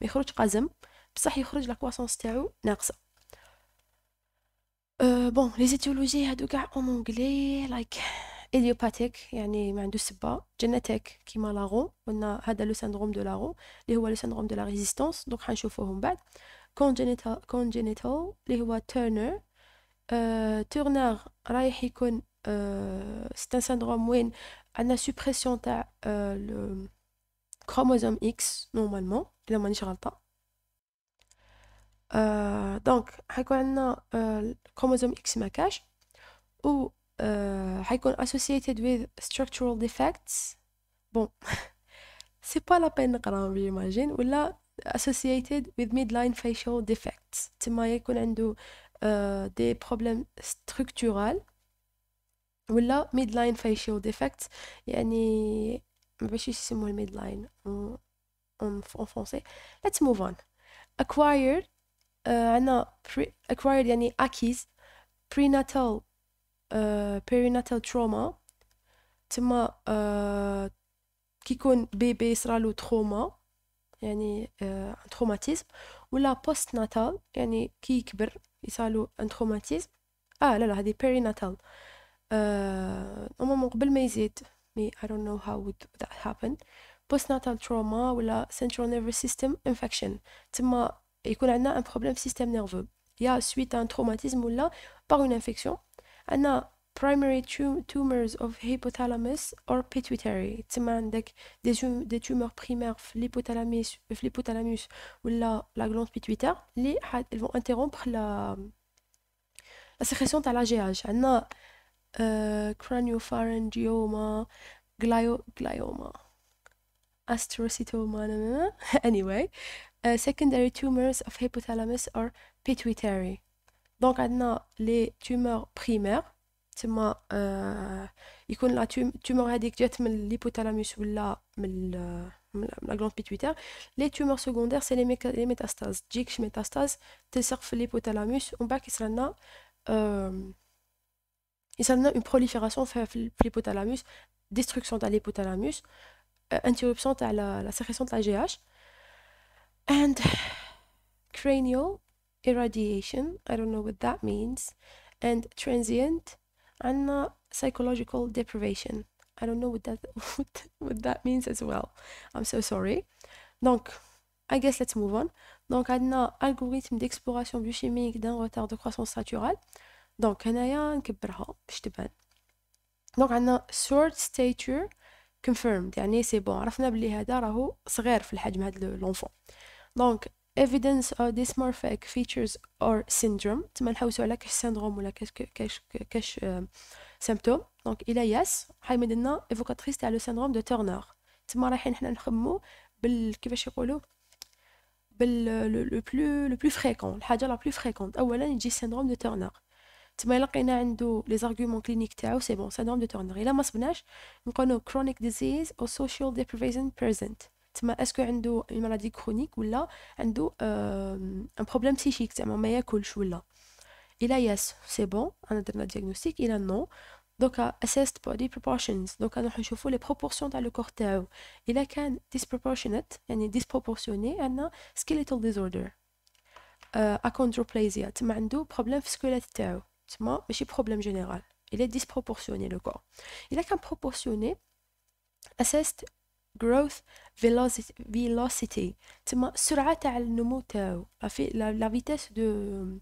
يخرج قزم، بصح يخرج لا كرواسونس تاعو ناقصه. بون لي زيتيولوجي هادو كاع اون اونغلي، لايك ايديوباتيك يعني ما عندوش سبه، جينيتيك كيما لاغون، قلنا هذا لو سيندروم دو لاغون اللي هو لو سيندروم دو لا ريزيستانس، دونك حنشوفوه من بعد. كونجينيتال اللي هو تيرنر. تورنر رايح يكون سي ان سيندروم وين عندنا سوبريسيون تاع chromosome X normalement إذا مانيش غلطة. دونك حيكون عندنا chromosome X ما كاش، و حيكون associated with structural defects. bon c'est pas la peine نقراهم j'imagine، ولا associated with midline facial defects، تما يكون عنده des problèmes structurels ولا midline facial defects، يعني ما باش يسموه الميدلاين en français. Let's move on. Acquired عنا acquired يعني acquis prenatal perinatal trauma، تما كيكون بيبي صرالو تروما، يعني تروماتيزم، ولا postnatal يعني كي يكبر يصالو ان تروماتيزم. لا هذه perinatal من قبل ما يزيد، I don't know how would that happen. postnatal trauma ولا central nervous system infection، تما يكون عندنا un problème système nerveux يا suite à un traumatisme ولا par une infection. عندنا primary tumors of hypothalamus or pituitary، تما عندك des tumeurs primaires في l'hypothalamus ولا la glande pituitaire اللي ils vont interrompre la sécrétion تاع la GH. عندنا craniopharyngioma، glioma، astrocytoma anyway. Secondary tumors of hypothalamus or pituitary. Donc عندنا les tumeurs primaires، تما يكون لا tumeur هذيك جات من l'hypothalamus ولا من la glande pituitaire. Les tumeurs secondaires c'est les métastases، تجيكش métastase تلصق في l'hypothalamus ومن بعد يصير لنا une prolifération في l'hypothalamus، destruction تاع l'hypothalamus، interruption تاع la sécrétion de la GH. and cranial irradiation, I don't know what that means, and transient عندنا psychological deprivation, I don't know what that means as well, I'm so sorry. Donc I guess let's move on. Donc عندنا algorithme d'exploration biochimique d'un retard de croissance naturelle. donc هنايا نكبرها باش تبان. donc عندنا short stature confirmed، يعني سي بون عرفنا بلي هذا راهو صغير في الحجم هذا لونفون. donc evidence of dysmorphic features or syndrome، تما نحوسو على كاش سيندروم ولا كاش symptôme. donc الى يس حيمد لنا ايفوكاتريس تاع لو سيندروم دو تورنر، تما رايحين حنا نخمو كيفاش يقولوا لو بلو فريكون، الحاجه لا بلو فريكونت اولا يجي سيندروم دو تورنر. تما لقينا عنده لي زارغومون كلينيك تاعو سي بون سيندروم دو تورنر. الا ما صبناش نقولوا chronic disease or social deprivation present، تما اسكو عنده une maladie chronique ولا عنده un problème psychique، زعما ما ياكلش ولا. الا يس سي بون انا درنا دياغنوستيك، الا نو دوكا assessed body proportions، دوكا نروح نشوفوا لي بروبورسيون تاع لو كور تاعو. الا كان disproportionate يعني disproportionné عندنا skeletal disorder. achondroplasia تما عنده بروبليم في السكيليت تاعو، تما ماشي بروبليم جينيرال، il est disproportionné le corps. الا كان proportionné assessed growth velocity، تما السرعه تاع النمو تاعو، لا فيتاس دو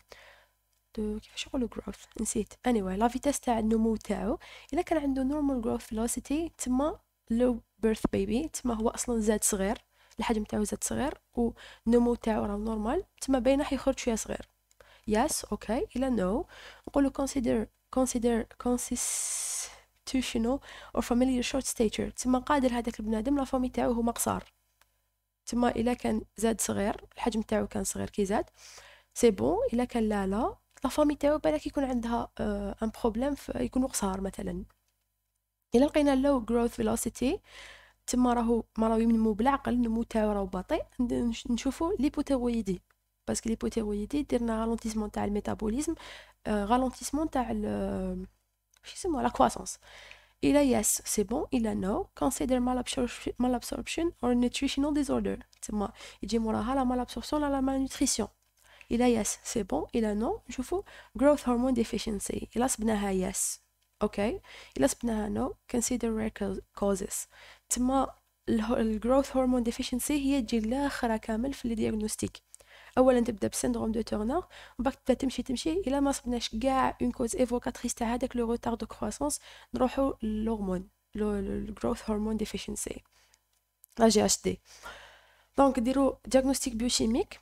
كيفاش يقولوا growth نسيت anyway لا فيتاس تاع النمو تاعو. الا كان عنده normal growth velocity تما low birth baby، تما هو اصلا زاد صغير، الحجم تاعو زاد صغير والنمو تاعو راه نورمال، تما باينه حيخرج شويه صغير. yes اوكي. الا no نقولوا consider constitutional or familial short stature. تما قادر هذاك البنادم لا فامي تاعو هما قصار. تما الا كان زاد صغير الحجم تاعو كان صغير كي زاد سي بون. الا كان لا لا فامي تاعو بالك يكون عندها ان بروبليم يكونوا قصار مثلا. الا لقينا لو growth velocity تما راهو ينمو بالعقل، النمو تاعو راهو بطيء، نشوفوا ليبوتيرويدي باسكو ليبوتيرويدي ديرنا رالونتيسمون تاع الميتابوليزم، رالونتيسمون تاع شو يسموها لا كرواسونس. إلا yes c'est bon، إلا no consider malabsorption or nutritional disorder. تما يجي موراها لا malabsorption لا لا malnutrition. إلا yes c'est bon، إلا no نشوفو growth hormone deficiency. إلا صبناها yes اوكي، إلا صبناها no consider rare causes. تما growth hormone deficiency هي تجي لاخرة كامل في الدياغنوستيك. اولا تبدا بسندروم دو تورنر، ومن بعد تبدا تمشي الا ما صبناش كاع اون كوز ايفوكاتريس تاع هذاك لو روتار دو كرواسونس نروحو للهرمون لو جروث هرمون ديفيشنسي لا جي اش دي. دونك نديرو دياغنوستيك بيوشيميك.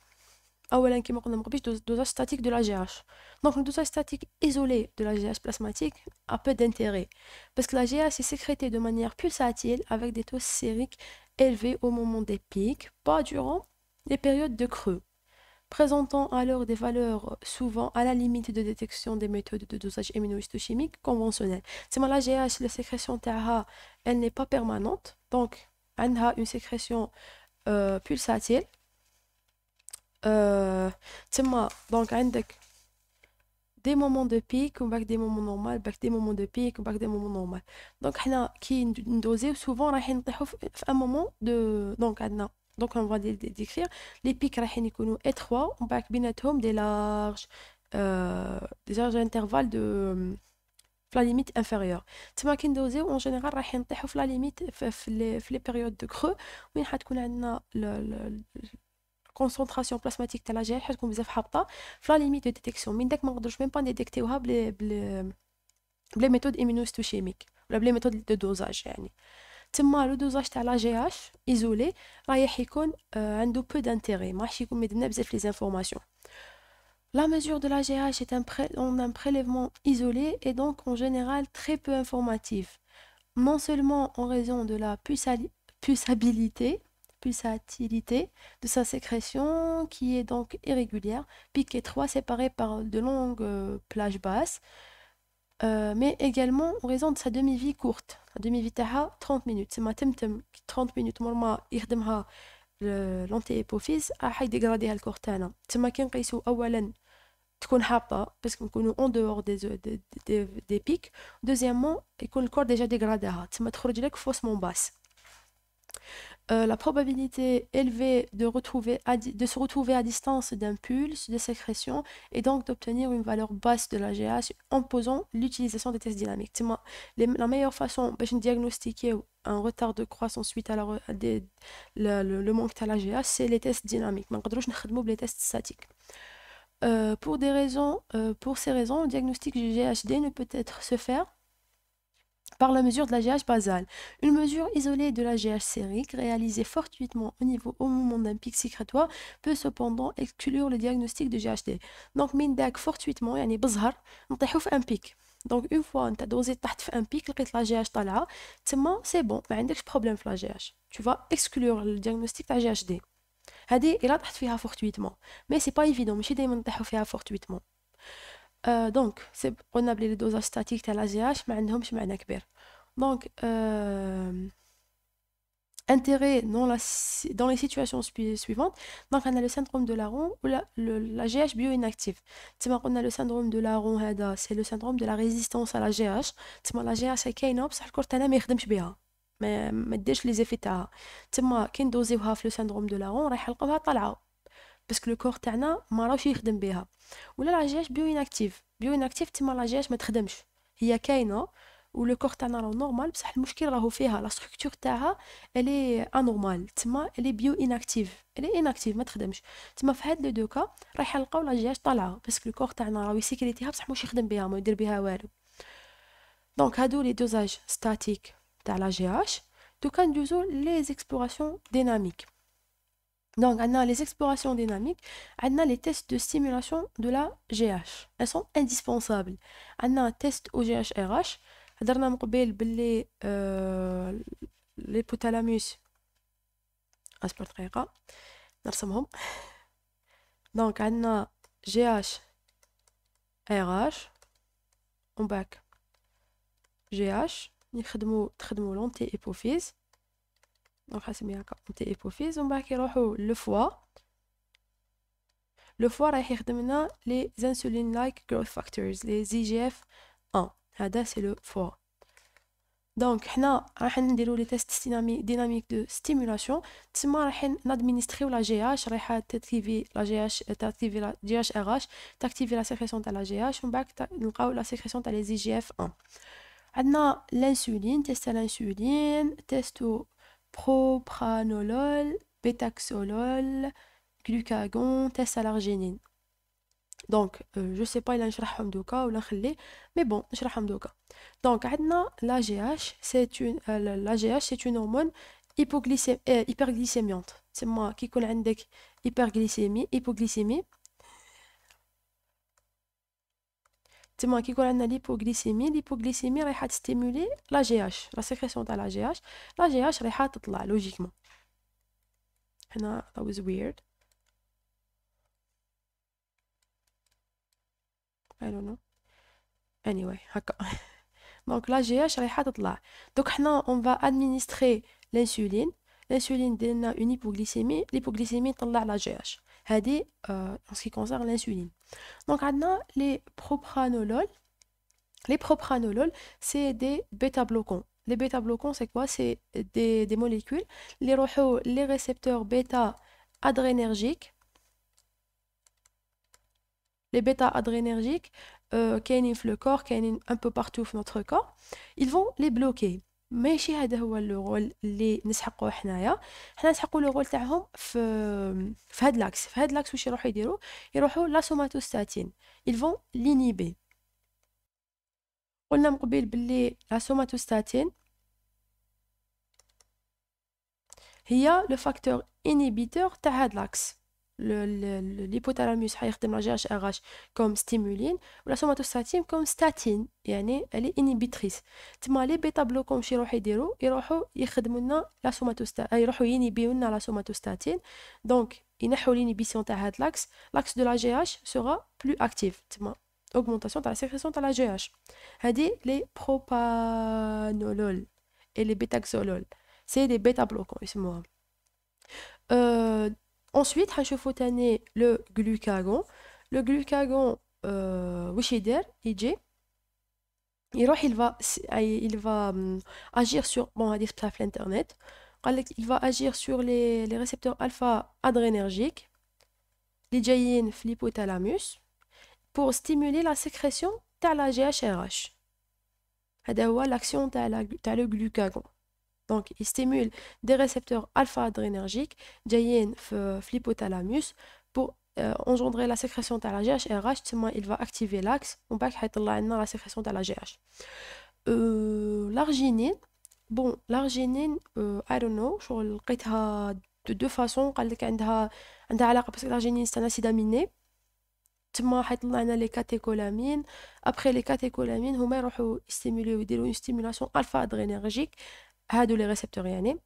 اولا كيما قلنا مقبيش دوزاج ستاتيك دو لا جي اش. دونك دوزاج ستاتيك isolé de la GH plasmatique a peu d'intérêt parce que la GH est sécrétée de manière pulsatile avec des taux sériques élevés au moment des pics, pas durant les périodes de creux, présentant alors des valeurs souvent à la limite de détection des méthodes de dosage immunohistochimique conventionnelles. C'est la GH, la sécrétion TAHA, elle n'est pas permanente, donc elle a une sécrétion pulsatile. Donc عندك des moments de pic ou des moments normaux, des moments de pic ou des moments normaux. Donc حنا كي ندوزيو souvent رايحين نطيحو في un moment de donc عندنا donc on va décrire les pics رايحين يكونوا étroits ومن بعد بيناتهم des larges intervalles de في la limite inférieure. تما كي ندوزيو en général رايحين نطيحو في la limite في les périodes de creux وين حتكون عندنا concentration plasmatique تاع لا جي حتكون بزاف حابطه في لا ليميت دو ديتيكسيون. من داك ما نقدروش ميم با نديتيكتيوها بلي ميثود ايمينوستوشيميك ولا بلي ميثود دو دوزاج. يعني تما لو دوزاج تاع لا جي اش ايزولي رايح يكون عنده بو دانتيري، ما راحش يكون مدنا بزاف لي زانفورماسيون. La mesure de la GH est un prélèvement isolé et donc en général très peu informatif, non seulement en raison de la pulsatilité de sa sécrétion qui est donc irrégulière, pic étroit séparé par de longues plages basses, mais également en raison de sa demi-vie courte. La demi-vie تاعها 30 minutes. C'est ma 30 minutes مرما يخدمها l'anti-hypophyse راح يديغراديها الكور تاعنا. تما كي نقيسو اولا تكون حابطه باسكو نكونو اون دور دي بيك. دوزيامون يكون الكور ديجا ديغراداها تما تخرج لك فوسمون باس. La probabilité élevée de se retrouver à distance d'un pulse de sécrétion et donc d'obtenir une valeur basse de la GH en posant l'utilisation des tests dynamiques. La meilleure façon de diagnostiquer un retard de croissance suite à le manque de la GH, c'est les tests dynamiques. ما نقدروش نخدمو بلي tests statiques. Pour ces raisons, le diagnostic du GHD ne peut être se faire par la mesure de la GH basale. Une mesure isolée de la GH sérique réalisée fortuitement au moment d'un pic sécrétoire peut cependant exclure le diagnostic de GHD. Donc من داك fortuitement يعني بظهر نطيحو في un pic. Donc une fois انت دوزيت تحت في un pic لقيت la GH طالعه تما c'est bon ما عندكش problème في la GH. Tu vas exclure le diagnostic تاع GHD. هذه إلا طحت فيها fortuitement mais c'est pas évident ماشي دايما نطيحو فيها fortuitement. دونك قلنا بلي لي دوزاج ستاتيك تاع لا جي اش ما عندهمش معنى كبير. دونك intérêt dans les situations suivantes. Donc on a le syndrome de Laron ou la GH bio-inactive. On a le syndrome de Laron c'est le syndrome de la résistance à la GH. La GH كاينه بصح الكور تاعنا ما يخدمش بها ما ديرش لي زيفي تاعها. كي ندوزيوها في لو syndrome de Laron راح نلقاوها طالعه باسكو لو كور تاعنا ما راهوش يخدم بها. ولا لا جي اش بيو اناكتيف تما لا جي اش ما تخدمش هي كاينه ولو كور تاعنا راه نورمال بصح المشكل راهو فيها لا ستركتور تاعها الي انورمال تما الي بيو اناكتيف ما تخدمش. تما في هاد لو دو كا راح نلقاو لا جي اش طالعه باسكو لو كور تاعنا راهو يسيكريتيها بصح مش يخدم بها ما يدير بها والو. دونك هادو لي دوزاج ستاتيك تاع لا جي اش. دوكا ندوزو لي زيكسبلوراسيون ديناميك. Donc, on a les explorations dynamiques, on a les tests de stimulation de la GH. Elles sont indispensables. On a un test au GH-RH, هضرنا من قبيل باللي ليبوتالاموس. اصبر دقيقة نرسمهم. دونك عندنا جي اش ار اش ومن بعد جي اش تخدمو لونتي ايبوفيز. دونك حنسميها هكا لونتي ايبوفيز. ومن بعد كيروحو لو فوا رايح يخدم لنا لي انسولين لايك جروث فاكتورز لي زي جي اف 1. هذا سي لو فوا. دونك حنا راح نديرو لي تيست ديناميك دو ستيمولاسيون. تسمى راح نادمينستريو لا جي اش. رايحه تاكتيفي لا جي اش، تاكتيفي لا جي اش ار اش، تاكتيفي لا سيكريسيون تاع لا جي اش. ومن بعد نلقاو لا سيكريسيون تاع لي زي جي اف 1. عندنا الانسولين، تيست الانسولين، تيستو بروبرانولول، بيتاكسولول، glucagon, test à l'arginine. Donc, je sais pas, il a نشرحهم دوكا ولا نخليه، mais bon, نشرحهم دوكا. Donc, عندنا l'AGH, c'est une hormone hyperglycémiante. تسمى كي يكون عندك hypoglycémie. تسمى كي يكون عندنا l'hypoglycémie رايحة تستيمولي l'AGH، la sécrétion تاع l'AGH رايحة تطلع لوجيكمون. هنا that was weird. I don't know. Anyway, هكا. Donc la GH رايحة تطلع. Donc حنا on va administrer l'insuline. L'insuline ديرنا une hypoglycémie. L'hypoglycémie تطلع la GH. هذه en ce qui concerne l'insuline. Donc عندنا les propranolol. Les propranolol, c'est des bêta-bloquants. Les bêta-bloquants, c'est quoi? C'est des molécules. Les récepteurs bêta-adrénergiques. Les bêta-adrénergiques, كاينين في le corps, كاينين un peu partout في notre corps, ils vont les bloquer. ماشي هذا هو لو رول اللي نسحقوه حنايا. حنا نسحقوا لو رول تاعهم في هاد لاكس. في هاد لاكس واش يروحوا لا سوماتوستاتين. ils vont l'inhiber. قلنا من قبيل باللي لا سوماتوستاتين هي لو فاكتور انيبيتور تاع هاد لاكس. l'hypothalamus حيخدم لا جي اش ار اش كوم ستيمولين، ولا سوماتوستاتين كوم ستاتين، يعني الي انيبيتريس. تما لي بيتا بلوكون واش يروحوا يخدموا لنا لا سوماتوستاتين، يروحوا ينيبيو لنا لا سوماتوستاتين. دونك ينحوا لينيبيسيون تاع هاد لاكس دو لا جي اش سورا بلو اكتيف. تما augmentation تاع لا سيكريسيون تاع لا جي اش. هادي لي بروبانولول اي لي بيتاكسولول سي دي بيتا بلوكون يسموها. Ensuite, حنشوفو تاني le glucagon. Le glucagon واش يدير؟ يجي يروح il va agir sur bon هادي سبتها في الانترنت. قالك il va agir sur les récepteurs alpha adrénergiques اللي جايين في l'hypothalamus pour stimuler la sécrétion تاع la GHRH. هذا هو l'action تاع le glucagon. Donc, il stimule des récepteurs alpha-adrénergiques جايين في l'hypothalamus pour engendrer la sécrétion de la GHRH. Il va activer l'axe ومن بعد حيطلع لنا la sécrétion de la GH. L'arginine, bon, l'arginine, I don't know, شو لقيتها de deux façons. قال لك عندها علاقة parce que l'arginine c'est un acide aminé. تما حيطلع لنا لي كاتيكولامين. après les catécholamines هما يروحوا يستيموليو يديروا une stimulation alpha-adrénergique هادو لي ريسبتور يعني.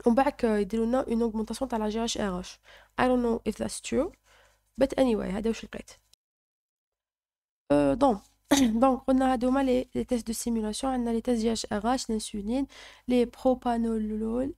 ومن بعد يديروا لنا اون اوغمونطاسيون تاع لا جي اش ار اش. I don't know if that's true but anyway هذا واش لقيت. دونك قلنا هادو هما لي تيست دو سيمولاسيون. عندنا لي تيست جي اش ار اش، الانسولين، لي بروبانولول،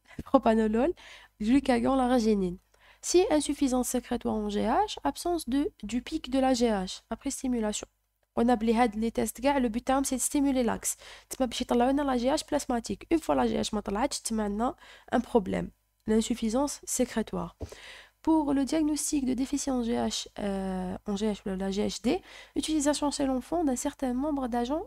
glucagon, l'arginine. Si insuffisance sécrétoire en GH, absence du pic de la GH après stimulation. On a بلي هاد لي تيست كاع لو بوت تاعهم سي ستيمولي لاكس. تما باش يطلعوا لنا لا جي اش بلازماتيك. اون فوا لا جي اش ما طلعتش تما عندنا ان بروبليم، l'insuffisance sécrétoire. Pour le diagnostic de déficience GH en GH ou la GHD, utilisation chez l'enfant d'un certain nombre d'agents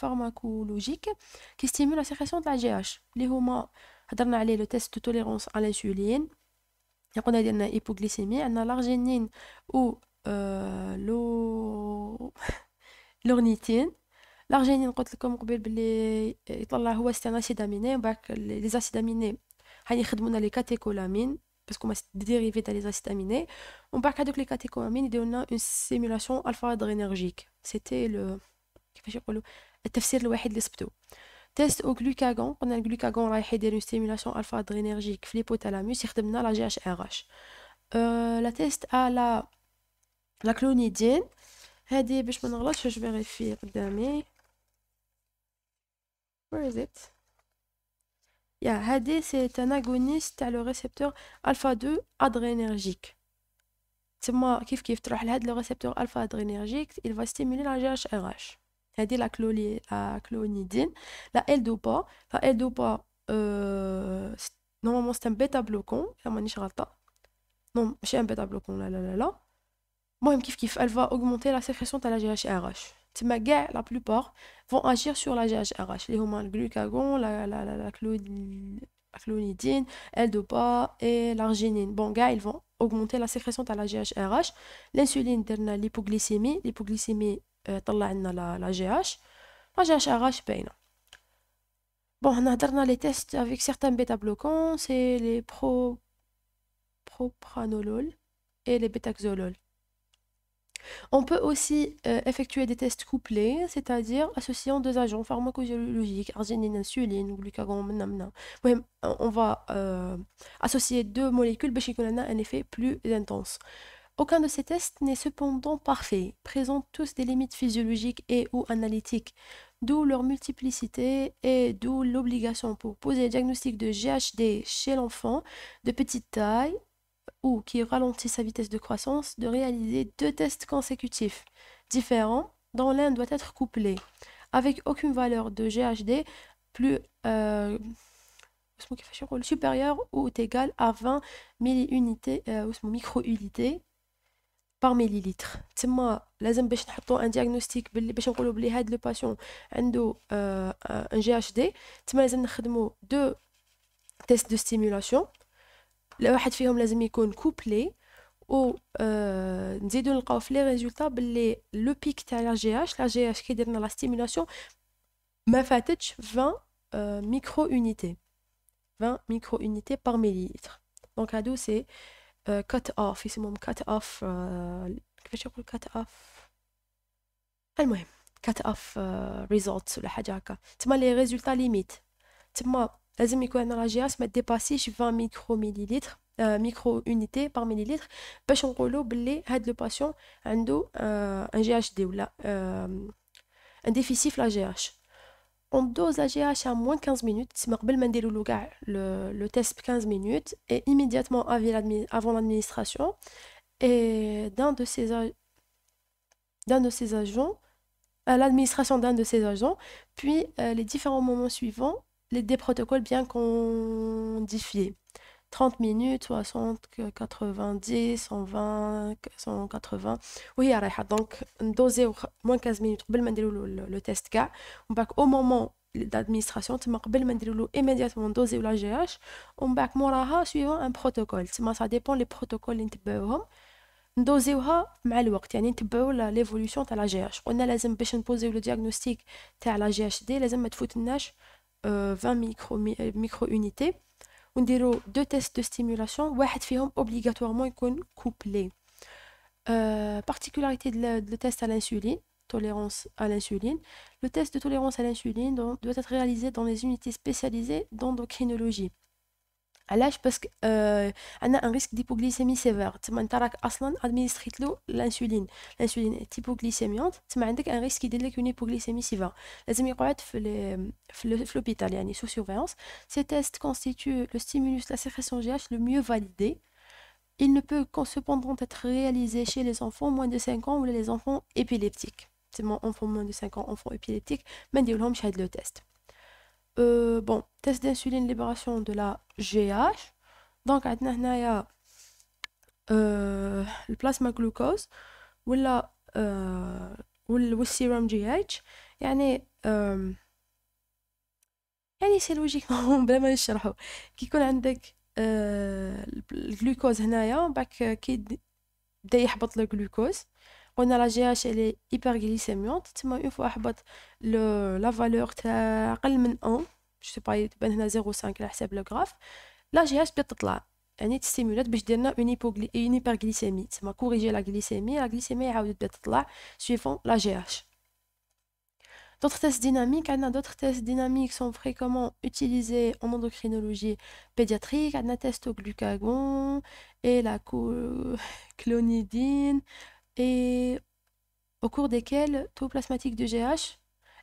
pharmacologiques qui stimulent la sécrétion de la GH. اللي هما هضرنا عليه le test de tolérance à l'insuline. قلنا درنا hypoglycémie. عندنا l'arginine ou l'ornithine. l'arginine قلت لكم قبل باللي يطلع هو ستان اسيد اميني. ومن بعد لي زاسيد اميني حيخدموا لنا لي كاتيكولامين باسكو ما ديريفي تاع لي زاسيد اميني. ومن بعد هذوك لي كاتيكولامين يديروا لنا اون سيمولاسيون الفا ادرينرجيك. سيتي لو كيفاش يقولوا التفسير الوحيد اللي سبتو. تيست او glucagon، قلنا الجلوكاغون رايح يدير ستيمولاسيون الفا ادرينرجيك في ليبوثالاموس، يخدمنا لا جي اش ار اش. لا تيست لا كلونيدين، هادي باش ما نغلطش واش فيريفي قدامي. where is it؟ هادي سي ان اغونيست تاع لو ريسبتور الفا 2 ادرينرجيك. تما كيف تروح لهاد لو ريسبتور الفا ادرينرجيك il va stimuler la GHRH. هادي لا كلونيدين. لا ال دوبا، لا ال دوبا نورمالمون سي ان بيتا بلوكون، الا مانيش غلطه. نون ماشي ان بيتا بلوكون، لا لا لا لا. المهم كيف elle va augmenter la sécrétion تاع la GHRH. تما كاع la plupart vont agir sur la GHRH اللي هما الجلوكاغون، la clonidine, L-dopa et l'arginine. Bon, gars, ils vont augmenter la sécrétion de la GHRH. L'insuline donne l'hypoglycémie. L'hypoglycémie طلع لنا la GH. La GHRH باينة. Bon, on a donné les tests avec certains bêta-bloquants, c'est les propranolol et les bêtaxolol. On peut aussi effectuer des tests couplés, c'est-à-dire associant deux agents pharmacologiques, arginine, insuline, glucagon, on va associer deux molécules pour qu'on ait un effet plus intense. Aucun de ces tests n'est cependant parfait, présentent tous des limites physiologiques et ou analytiques, d'où leur multiplicité et d'où l'obligation pour poser le diagnostic de GHD chez l'enfant de petite taille ou qui ralentit sa vitesse de croissance, de réaliser deux tests consécutifs différents dont l'un doit être couplé, avec aucune valeur de GHD plus supérieure ou égale à 20 milliunités micro-unités par millilitre. تما لازم باش نحطوا ان دياغنوستيك باش نقولوا بلي هاد لو باسيون عنده ان جي اش دي، تما لازم نخدموا دو تيست دو ستيمولاسيون، واحد فيهم لازم يكون كوبلي، و نزيدو نلقاو في لي ريزولطا باللي لو بيك تاع لا جي اش كي درنا لا ستيمولاسيون ما فاتتش 20 ميكرو اونيتي 20 ميكرو اونيتي بار مليلتر. دونك هادو سي كات اوف، يسموهم كات اوف، كيفاش يقول كات اوف، المهم كات اوف ريزولتس ولا حاجه هكا. تما لي ريزولطا ليميت، تما لازم يكون عندنا لا جي اس ما ديباسيش 20 ميكرو مليلتر ميكرو اونيتي بار مليلتر باش نقولوا باللي هاد لو باسيون عنده ان جي اش دي ولا ان ديفيسيت في لا جي اش. On dose la GH à moins de 15 minutes, تسمى قبل ما نديرو له كاع le test 15 minutes et immédiatement avant l'administration et d'un de ces agents, l'administration d'un de ces agents, puis les différents moments suivants, des protocoles bien codifiés. 30 minutes, 60, 90, 120, 180. Oui, donc, doser moins de 15 minutes قبل ما نديرو le test كاع. ومن بعد au moment d'administration تما قبل ما نديرو immédiatement doser la GH، ومن بعد موراها suivant un protocole. تما ça dépend les protocoles اللي نتبعوهم ندوزيوها مع الوقت، يعني نتبعو ليفولوشن تاع لا جي اش. قلنا لازم باش نبوزيو لو دياغنوستيك تاع لا جي اش دي لازم ما تفوتناش 20 ميكرو اونيتي، ونديرو دو تيست دو ستيمولاسيون، واحد فيهم اوبليغاتوارمون يكون كوبلي. particularité de le test à l'insuline, tolérance à l'insuline. Le test de tolérance à l'insuline doit être réalisé dans les unités spécialisées d'endocrinologie. علاش؟ باسكو عندنا ان ريسك ديبوغليسيمي سيفير، تما انت راك اصلا ادمينستريت له الانسولين تيبوغليسيميونت، تما عندك ان ريسك يدير لك اون هيبوغليسيمي سيفير، لازم يقعد في لوبيتال يعني sous surveillance. Ces tests constituent le stimulus de la sécrétion GH le mieux validé. Il ne peut cependant être réalisé chez les enfants moins de 5 ans ou les enfants épileptiques. C'est mon enfant moins de 5 ans, enfant épileptique, mais on ne peut pas le test. Bon, test d'insuline, libération de la GH. Donc, il y a le plasma glucose ou le sérum GH. يعني سي لوجيكمون بلا ما نشرحو كي يكون عندك الجلوكوز هنايا بعد كي بدا يحبط لو جلوكوز، قلنا لا جي اش الي هيبرغليسيميونت، تما اون فوا حبط لا فالور تاع اقل من 1 جو سي با تبان هنا 0.5 على حساب لو غراف، لا جي اش بدات تطلع يعني تستيمولات باش ديرنا اون هيبرغليسيمي، تما كوريجي لا غليسيمي، لا غليسيمي عاودت بدات تطلع سويفون لا جي اش. D'autres tests dynamiques, d'autres tests dynamiques sont fréquemment utilisés en endocrinologie pédiatrique. On a test au glucagon et la clonidine, et au cours desquels taux plasmatique de GH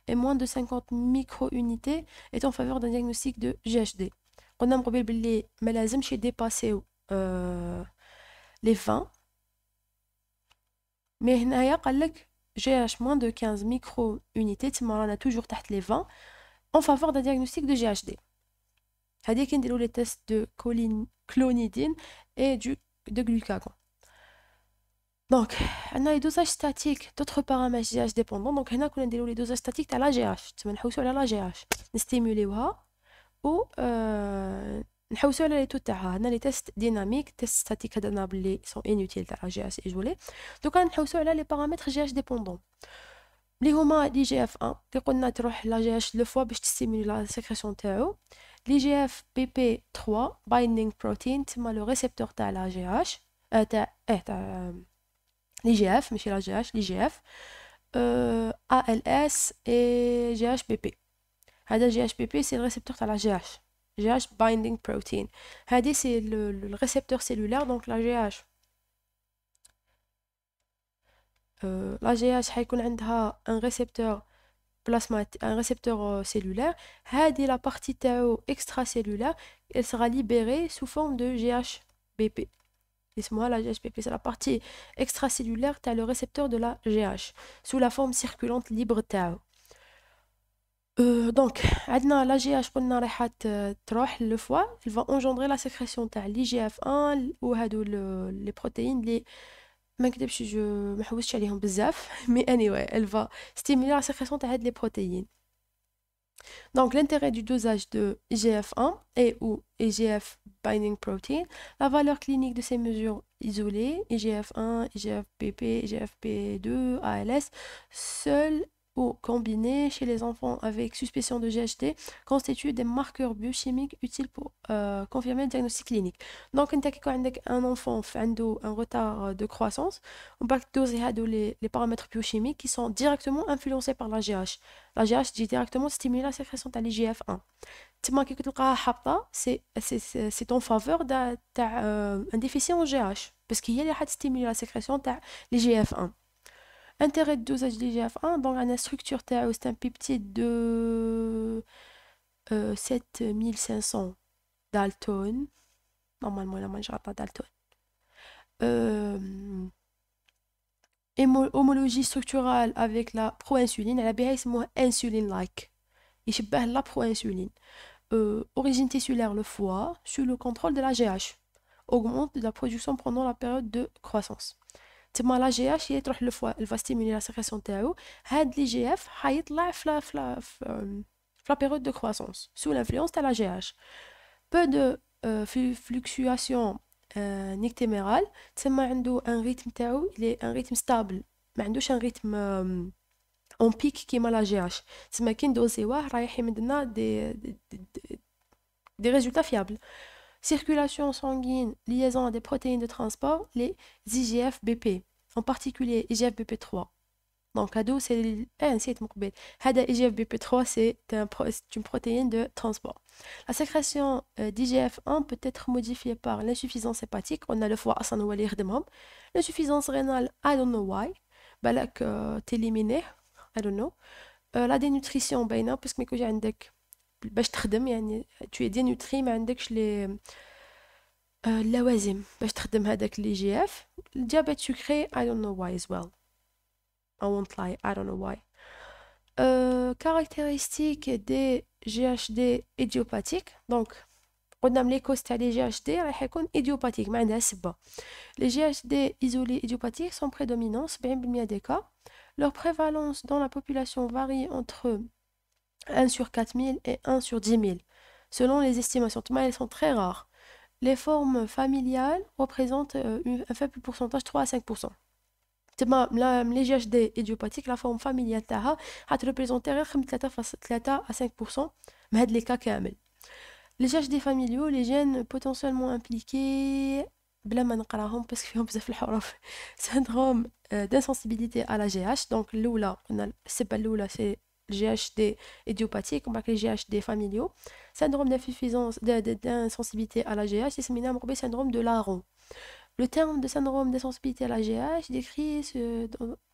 est moins de 50 micro-unités est en faveur d'un diagnostic de GHD. On a قبل ما لازمش يديباسيو les 20. Mais هنايا قال لك GH moins de 15 micro-unités, تما رانا toujours تحت les 20 en faveur d'un diagnostic de GHD. هذه كنديروا les tests de clonidine et de glucagon. Donc, on a les dosages statiques d'autres paramètres GH dépendants. Donc, on a les dosages statiques à la GH. Tu vas sur la GH. Nous stimulons ou nous sur les taux. On a les tests dynamiques, tests statiques qui sont inutiles à la GH isolée. Donc, on sur les paramètres GH dépendants. Les هما l'IGF-1 qui قلنا تروح la GH le fois باش تستيمولي la sécrétion تاعو. l'IGF-BP3 binding protein تما le récepteur تاع la GH تاع l'IGF, mais chez la GH, l'IGF, ALS et GHBP. هذا GHBP c'est le récepteur de la GH. GH binding protein. هذا c'est le récepteur cellulaire, donc la GH. La GH حيكون عندها un récepteur plasmatique, un récepteur cellulaire. هذه la partie تاعو extracellulaire, elle sera libérée sous forme de GHBP. Laisse-moi la GHBP, c'est la partie extracellulaire, tu as le récepteur de la GH, sous la forme circulante libre تاعو. Donc, la GH قلنا راح تروح le foie, elle va engendrer la sécrétion تاع l'IGF-1 ou هادو les protéines اللي ما نكذبش ما حوستش عليهم بزاف, mais anyway, elle va stimuler la sécrétion تاع هاد les protéines. Donc, l'intérêt du dosage de IGF-1 et ou IGF binding protein, la valeur clinique de ces mesures isolées, IGF-1, IGF-BP, IGF-P2, ALS, seules ou combinées chez les enfants avec suspicion de GHD, constituent des marqueurs biochimiques utiles pour confirmer le diagnostic clinique. Donc, quand un enfant a un retard de croissance, on va doser les paramètres biochimiques qui sont directement influencés par la GH. La GH dit directement stimuler la sécrétion de l'IGF-1. C'est en faveur d'un déficient en GH, parce qu'il y a stimuler la sécrétion de l'IGF-1. Intérêt de dosage de l'IGF-1, donc la structure c'est un peptide de 7500 Dalton. Normalement, là, je ne pas Dalton. Homologie structurale avec la proinsuline. Elle a bien insuline-like. Il شبه la proinsuline. Origine tissulaire le foie, sous le contrôle de la GH. Augmente la production pendant la période de croissance. تما la GH هي تروح le foie, elle va stimuler la sécrétion تاعو. هاد l'IGF حيطلع في la période de croissance sous l'influence de la GH. Peu de fluctuations nictémérales, تما عنده un rythme تاعو, il est un rythme stable, ما عندوش un rythme en pic كيما la GH. تما كي ندوزيوه رايح يمدنا des résultats fiables. Circulation sanguine, liaison à des protéines de transport, les IGF-BP, en particulier IGF-BP3. Donc, c'est IGF-BP3, c'est une protéine de transport. La sécrétion d'IGF-1 peut être modifiée par l'insuffisance hépatique. On a le foie à l'insuffisance rénale, I don't know why. بالك t'éliminer, I don't know. La dénutrition باينة parce que j'ai عندك باش تخدم يعني tu es dénutri ما عندكش لي اللوازم باش تخدم هذاك لي جي اف. الديابيت سكري I don't know why as well, I won't lie, I don't know why. Caractéristiques des GHD idiopathiques. Donc قدام لي كوز تاع لي جي اتش دي راح يكون idiopathique ما عندها سبه. Les GHD isolés idiopathiques sont prédominants 70% des cas. Leur prévalence dans la population varie entre 1 sur 4000 et 1 sur 10 000, selon les estimations. Elles sont très rares. Les formes familiales représentent un faible pourcentage, 3 à 5%. Les GHD idiopathiques, la forme familiale تاعها représenter 3 à 5% من هاد les cas كامل. Les GHD familiaux, les gènes potentiellement impliqués بلا ما نقراهم parce que فيهم بزاف الحروف. Syndrome d'insensibilité à la GH. Donc الأولى قلنا السبة الأولى c'est GHD idiopathique, on parle les GHD familiaux. Syndrome d'insensibilité à la GH, c'est le syndrome de Laron. Le terme de syndrome d'insensibilité à la GH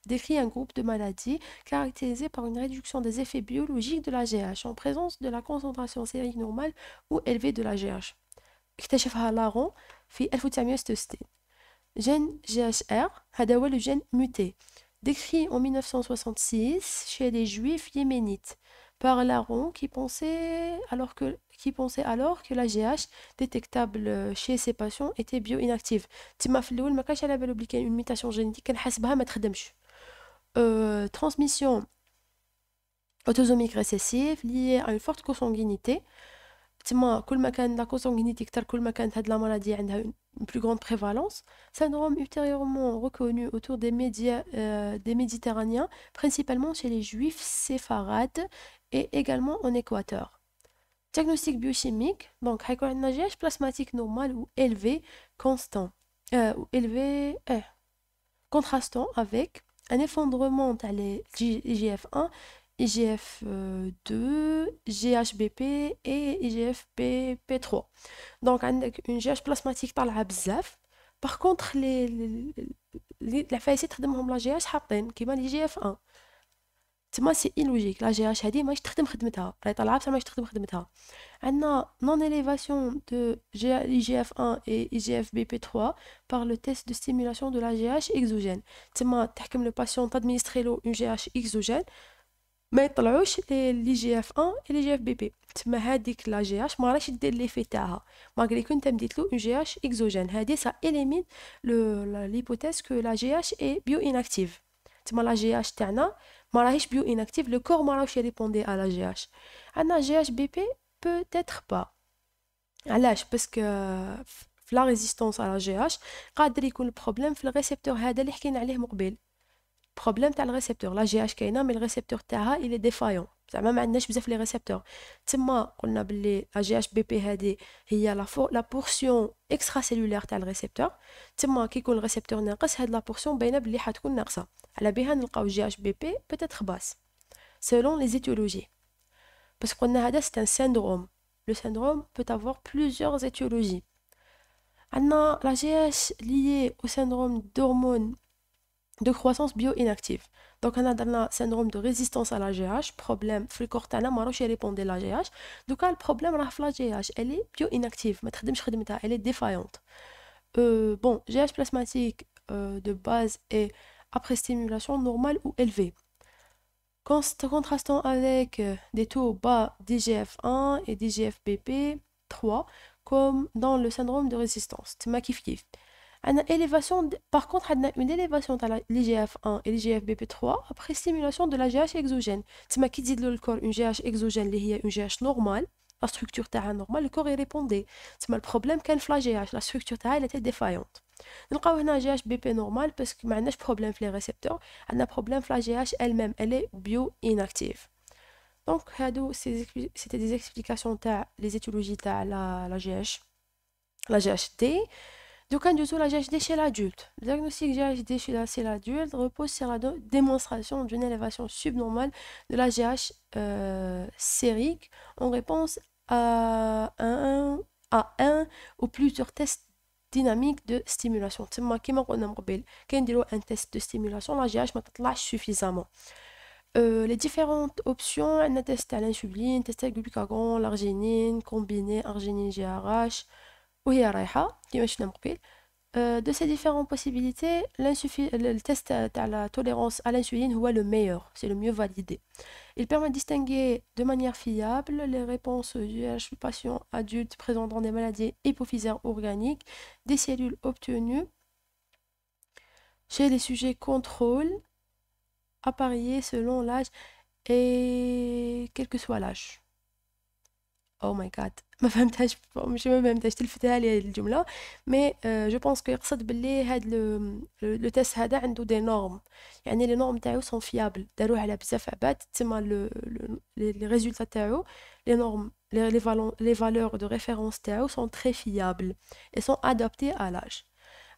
décrit un groupe de maladies caractérisées par une réduction des effets biologiques de la GH en présence de la concentration sérique normale ou élevée de la GH. اكتشفها لارون في 1966. Gène GHR, هذا هو le gène muté, décrit en 1966 chez les juifs yéménites par Laron qui pensait alors que la GH détectable chez ces patients était bio-inactive. تما في الأول ما كانش على بالو بلي كاين une mutation génétique كان حاسبها ما تخدمش. Transmission autosomique récessive liée à une forte consanguinité. تما كل ما كان la consanguinité كتر كل ما كانت هاد la maladie عندها une plus grande prévalence. Syndrome ultérieurement reconnu autour des Méditerranéens, principalement chez les juifs séfarades et également en Équateur. Diagnostic biochimique, donc un GH plasmatique normal ou élevé, constant, ou élevé, contrastant avec un effondrement dans les IGF-1, IGF-2, GHBP et IGF-BP3. Donc, une GH plasmatique طالعة بزاف. Par contre, la فايسة تخدمهم لا GH حاطين كيما لي IGF-1. تما سي illogique. لا GH هادي ماهيش تخدم خدمتها. راهي طالعة بصح ماهيش تخدم خدمتها. عندنا non élévation de IGF-1 et IGF-BP3 par le test de stimulation de la GH exogène. تما تحكم le patient t'administrer له une GH exogène ما يطلعوش لي جي اف 1 et لي جي اف بي بي. تما هذيك لا جي اش ما راهش دير ليفي تاعها ماغري كنت مديت له اون جي اش اكزوجين. هذه سا اليمين ليبوتيز كو لا جي اش اي بيو اناكتيف. تما لا جي اش تاعنا ما راهيش بيو اناكتيف، لو كور ما راهوش يريبوندي على جي اش. عندنا جي اش بي بي بوتيتر با. علاش؟ باسكو في لا ريزيستونس على جي اش قادر يكون البروبليم في الريسبتور هذا اللي حكينا عليه مقبل. بروبليم تاع الريسبتور لا جي اش كاينه مي الريسبتور تاعها الي ديفايون، زعما ما عندناش بزاف لي ريسبتور. تما قلنا باللي لا جي اش بي بي هذه هي لا بورسيون اكسترا سيلولير تاع الريسبتور. تما كي يكون الريسبتور ناقص هاد لا بورسيون باينه باللي حتكون ناقصه، على بها نلقاو جي اش بي بي بوتيتر باس selon les étiologies. Parce qu'on a c'est un syndrome. Le syndrome peut avoir plusieurs étiologies. On a la GH liée au syndrome d'hormones de croissance bio-inactive. Donc on a un syndrome de résistance à la GH, problème في الكور تاعنا ما راهوش يريبوندي لا GH. دوكا البروبليم راه في لا GH elle est bio-inactive ما تخدمش خدمتها elle est défaillante. Bon, GH plasmatique de base et après stimulation normale ou élevée. Contrastant avec des taux bas d'IGF-1 et d'IGF-BP3 comme dans le syndrome de résistance. تما كيف كيف. Par contre, on a une élévation de l'IGF-1 et l'IGF-BP3 après stimulation de la GH exogène. تما كي تزيد له الكور une GH exogène اللي هي une GH normale، la structure تاعها normale، le corps y répondait. تما البروبليم كان في la GH، la structure تاعها elle était défaillante. نلقاو هنا GH BP normal parce que ما عندناش بروبليم في les récepteurs، عندنا بروبليم في la GH elle-même elle est bio-inactive. Donc هادو c'était des explications تاع les étiologies تاع la GH la GHD. Donc, la GHD chez l'adulte. Le diagnostic GHD chez l'adulte repose sur la démonstration d'une élévation subnormale de la GH sérique en réponse à un ou plusieurs tests dynamiques de stimulation. كما قلنا من قبل كي نديرو un test de stimulation la GH ما تطلعش suffisamment. Les différentes options, un test à l'insuline, test à glucagon, l'arginine, combiné arginine GRH وهي رايحة كيما شفنا من قبل. De ces différentes possibilités, le test à la tolérance à l'insuline هو le meilleur, c'est le mieux validé. Il permet de distinguer de manière fiable les réponses du patient adulte présentant des maladies hypophysaires organiques, des cellules obtenues chez les sujets contrôle, appareillés selon l'âge et quel que soit l'âge. Oh my god ما فهمتهاش، مش ما فهمتهاش تلفتها لي الجمله مي جو بونس كو يقصد باللي هاد لو تيست هذا عنده دي نورم، يعني لي نورم تاعو سون فيابل داروه على بزاف عباد. تما لي ريزولطا تاعو لي نورم لي فالور دو ريفيرونس تاعو سون تري فيابل et sont adaptés à l'âge.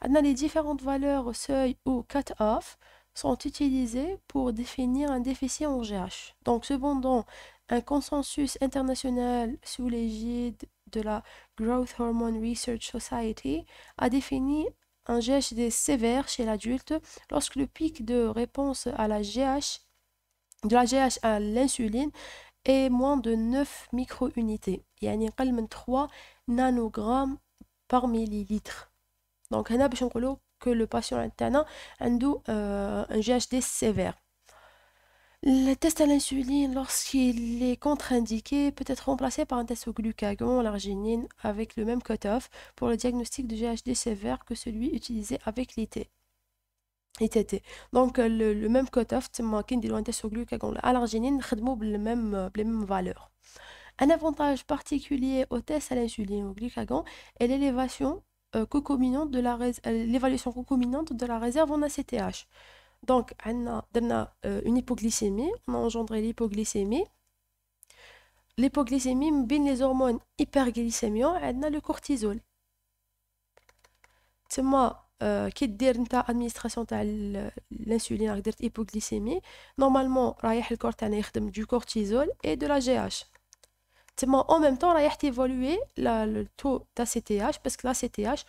عندنا لي ديفيرونت فالور سوي ou cut off sont utilisés pour définir un déficit en GH. Donc, cependant, un consensus international sous l'égide de la Growth Hormone Research Society a défini un GHD sévère chez l'adulte lorsque le pic de réponse à de la GH à l'insuline est moins de 9 micro-unités. يعني أقل من 3 nanogrammes par millilitre. Donc, هنا باش نقولوا que le patient تاعنا عنده un GHD sévère. Le test à l'insuline, lorsqu'il est contre-indiqué, peut être remplacé par un test au glucagon, l'arginine, avec le même cutoff pour le diagnostic de GHD sévère que celui utilisé avec l'ITT. Donc, le même cutoff, كي نديرو un test au glucagon à l'arginine, نخدمو les mêmes valeurs. Un avantage particulier au test à l'insuline au glucagon est l'élévation concomitante l'évaluation concomitante de la réserve en ACTH. Donc, on a une hypoglycémie, on a engendré l'hypoglycémie. L'hypoglycémie, bien les hormones hyperglycémiques, on a le cortisol. C'est moi qui dire une administration de l'insuline avec l'hypoglycémie. Normalement, le corps a du cortisol et de la GH. C'est moi en même temps, on a évalué le taux d'ACTH parce que l'ACTH,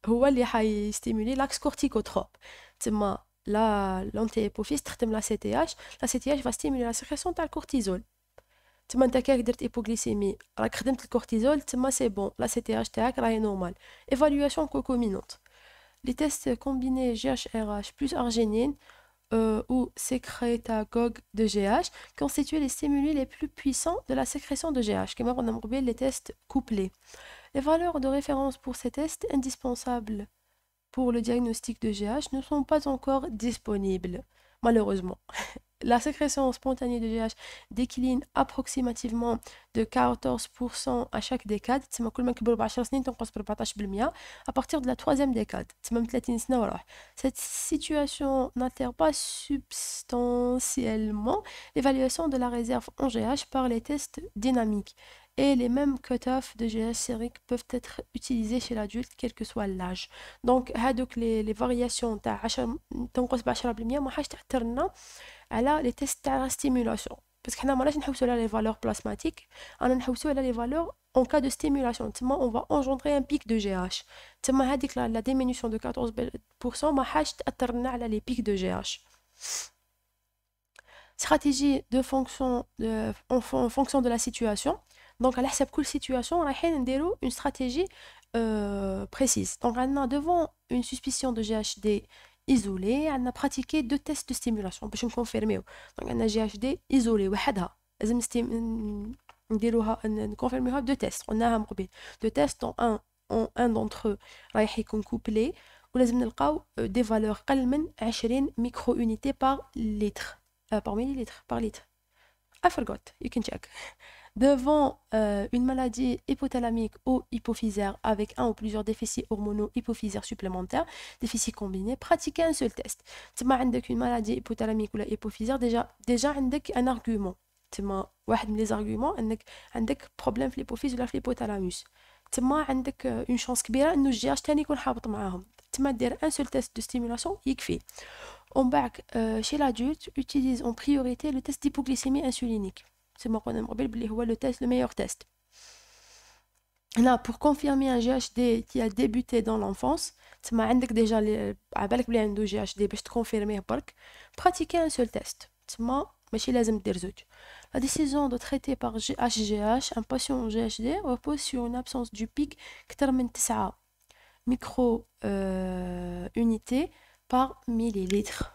هو اللي حيستيمولي l'axe corticotrope. تما l'anti-hypophyse تخدم la CTH. La CTH va stimuler la sécrétion تاع الكورتيزول. تما انت كي درت hypoglycémie راك خدمت الكورتيزول تما سي بون la CTH تاعك راهي نورمال. Évaluation concomitante. Les tests combinés GHRH plus arginine ou sécrétagogue de GH constituent les stimuli les plus puissants de la sécrétion de GH. كما قلنا من قبل les tests couplés. Les valeurs de référence pour ces tests indispensables pour le diagnostic de GH ne sont pas encore disponibles, malheureusement. La sécrétion spontanée de GH décline approximativement de 14% à chaque décade. À partir de la troisième décade. Cette situation n'altère pas substantiellement l'évaluation de la réserve en GH par les tests dynamiques. Et les mêmes cutoffs de GH sériques peuvent être utilisés chez l'adulte, quel que soit l'âge. Donc, les variations تنقص ب 10% ما حاش تأثر لنا على les tests تاع stimulation. Parce que حنا ماناش نحوسوا على les valeurs plasmatiques, انا نحوسوا على les valeurs en cas de stimulation. تما on va engendrer un pic de GH. تما هذيك la diminution de 14% ما حاش تأثر لنا على les pics de GH. Stratégie de fonction en fonction de la situation. Donc, à la cool situation, on a une stratégie précise. Donc, devant une suspicion de GHD isolé, on a pratiqué 2 tests de stimulation pour confirmer. Donc, on a GHD isolé, لازم نكونفيرميوها 2 tests. On a 2 tests, un d'entre eux رايح يكون couplé ولازم نلقاو des valeurs أقل من 20 micro-unités par litre. Par millilitre, par litre. I forgot, you can check. Devant une maladie hypothalamique ou hypophysaire avec un ou plusieurs déficits hormonaux hypophysaires supplémentaires, déficits combinés, pratiquez un seul test. تما عندك une maladie hypothalamique ou hypophysaire, déjà عندك un argument. تما واحد من les arguments انك عندك problème في l'hypophyse ولا في l'hypothalamus. تما عندك une chance كبيرة انه الجهاز تاني يكون حابط معاهم. تما دير un seul test de stimulation يكفي. En bac, chez l'adulte, utilise en priorité le test d'hypoglycémie insulinique. C'est moi qu'on aimerait le meilleur test. Là, pour confirmer un GHD qui a débuté dans l'enfance, tu m'as déjà un GHD pour te confirmer, pratiquer un seul test. La décision de traiter par HGH un patient en GHD repose sur une absence du pic qui termine 9 micro-unités par millilitre.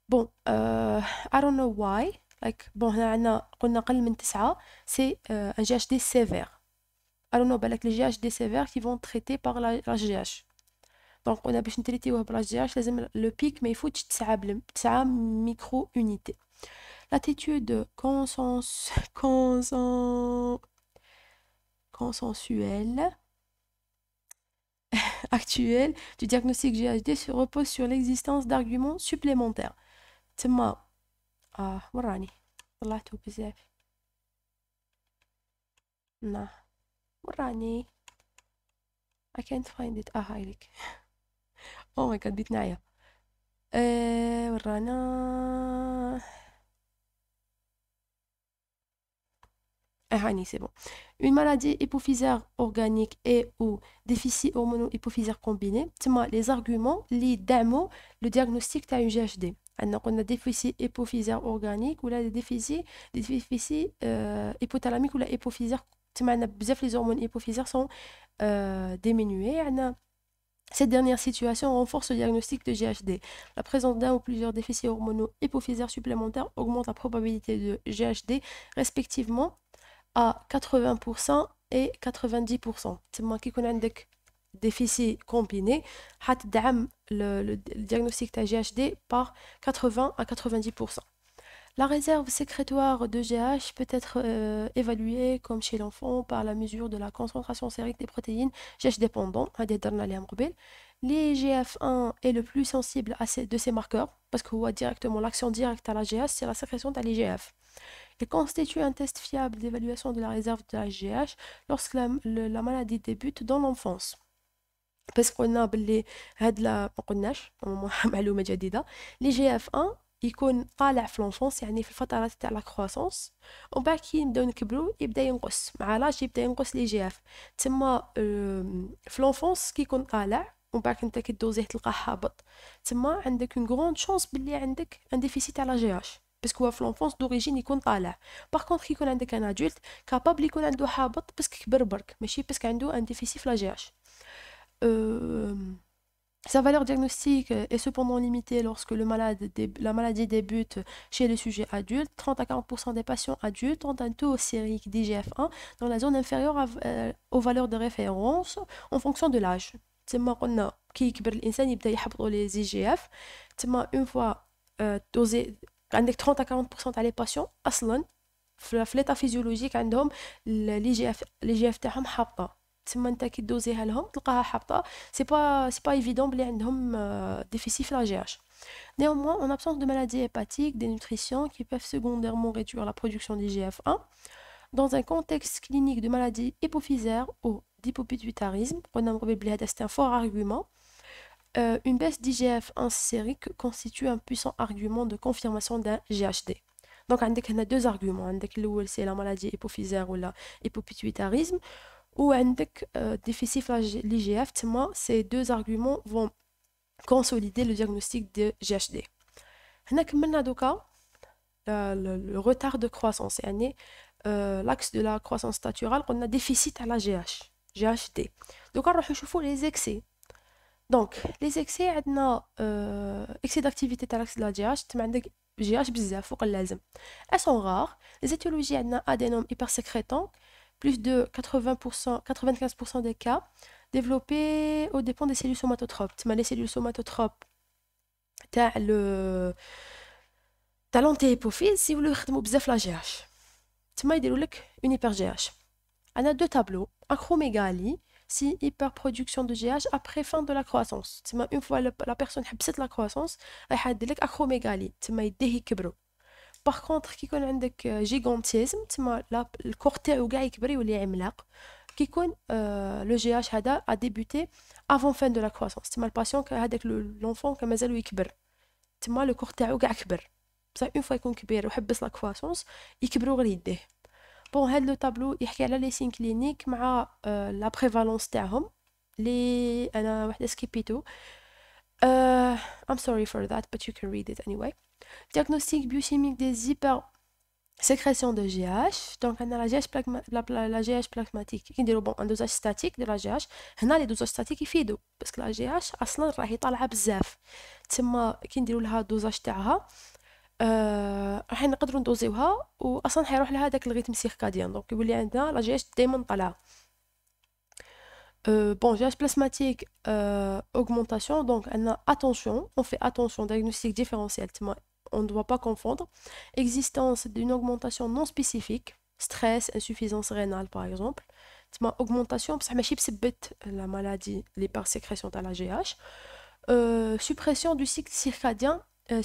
Bon, I don't know why. Like, bon, هنا قلنا أقل من 9, c'est un GHD sévère. I don't know, بالك les GHD sévères qui vont traiter par la GH. Donc, on a باش نتريتيوه بلا GH لازم le pic ما يفوتش 9 micro-unités. L'attitude consensuelle actuelle du diagnostic GHD se repose sur l'existence d'arguments supplémentaires. تما وراني طلعتو بزاف وراني I can't find it. هايلك. Oh my god بيت ناعية. ورانا. Hani, c'est bon. Une maladie hypophysaire organique et ou déficit hormono-hypophysaire combiné. C'est les arguments, les démos, le diagnostic de une GHD. Alors, on a déficit hypophysaire organique ou là, des déficits hypothalamiques ou la hypophysaire. Les hormones hypophysaires sont diminuées. Cette dernière situation renforce le diagnostic de GHD. La présence d'un ou plusieurs déficits hormonaux hypophysaires supplémentaires augmente la probabilité de GHD respectivement à 80% et 90%. تما كي يكون عندك déficit combiné حتدعم le diagnostic de GHD par 80 à 90%. La réserve sécrétoire de GH peut être évaluée comme chez l'enfant par la mesure de la concentration sérique des protéines GH dépendants. Les GF1 est le plus sensible de ces marqueurs parce que directement l'action directe à la GH c'est la sécrétion de l'IGF. Il constitue un test fiable d'évaluation de la réserve de la GH lorsque la maladie débute dans l'enfance. Parce qu'on a les GF1 يكون طالع في l'enfance يعني في الفترات تاع la croissance ومن بعد كي نبداو نكبروا يبدا ينقص مع لاج يبدا ينقص لي GF تما في l'enfance كي يكون طالع ومن بعد انت كي دوزيه تلقاه هابط تما عندك une grande chance باللي عندك un déficit تاع la GH باسكو هو في l'enfance d'origine يكون طالع باغ كونطخ كي يكون عندك ان ادولت كابابل يكون عنده هابط باسكو كبر برك ماشي باسكو عنده ان déficit في la GH. Sa valeur diagnostique est cependant limitée lorsque la maladie débute chez le sujet adulte. 30 à 40% des patients adultes ont un taux sérique d'IGF1 dans la zone inférieure aux valeurs de référence en fonction de l'âge. تما قلنا كي يكبر الانسان يبدا يحبطوا لي زي جي اف تما اون فوا دوزي عندك 30 à 40% تاع لي باسيون اصلا في ليطا فيزيولوجيك عندهم لي جي اف تاعهم حابطه تما انت كي دوزيها لهم تلقاها حابطه سي با ايفيدون بلي عندهم déficit في la GH. Néanmoins, en absence de maladies hépatiques, des nutritions qui peuvent secondairement réduire la production d'IGF1, dans un contexte clinique de maladie hypophysaire ou d'hypopituitarisme, c'est un fort argument, une baisse d'IGF1 sérique constitue un puissant argument de confirmation d'un GHD. Donc, on a deux arguments. C'est la maladie hypophysaire ou l'hypopituitarisme. Ou عندك déficit l'IGF, ces deux arguments vont consolider le diagnostic de GHD. هنا كملنا دوكا le retard de croissance يعني l'axe de la croissance naturelle قلنا déficit à la GHD. دوكا نروحو نشوفو les excès. Donc les excès عندنا excès d'activité تاع l'axe de la GH تما عندك GH بزاف فوق اللازم. Elles sont rares. Les étiologies عندنا adénome hypersécrétant plus de 95% des cas développés aux dépens des cellules somatotropes. Les cellules somatotropes, t'as l'antéhypophyse, si vous le faites بزاف la GH. تما يديروا لك une hyper GH. On a deux tableaux, acromégalie, si hyperproduction de GH après fin de la croissance. تما une fois la personne حبست la croissance, راح يدير لك acromégalie, تما يديه يكبروا. باغ كونطخ كي يكون عندك جيغونتيزم تما الكور تاعو كاع يكبر يولي عملاق كي يكون لو جي اش هذا ا ديبوتي افون فان دو لا كرواسونس تما الباسيون هذاك لونفون كان مازالو يكبر تما لو كور تاعو كاع كبر بصح اون فوا يكون كبير وحبس لا كرواسونس يكبروا غير يديه. بون هاد لو تابلو يحكي على لي سين كلينيك مع لا بريفالونس تاعهم لي انا وحده سكيبيتو. I'm sorry for that but you can read it anyway. Diagnostic biochimique des hypersécrétions de GH. Donc, on a la GH plasmatique. Qui dit bon, un dosage statique de la GH. On a les dosages statiques qui fident. Parce que la GH, أصلاً راح يطلع بزاف. تما كي نديروا لها الدوزاج تاعها راح نقدروا ندوزيوها وأصلاً حيروح لها داك الريتم سيركاديان. دونك يولي عندنا la GH دايما طالعة. Bon, GH plasmatique, augmentation, donc on fait attention, diagnostic différentiel, on ne doit pas confondre. Existence d'une augmentation non spécifique, stress, insuffisance rénale par exemple. Augmentation, ça m'a la maladie, l'hypersécrétion de la GH. Suppression du cycle circadien,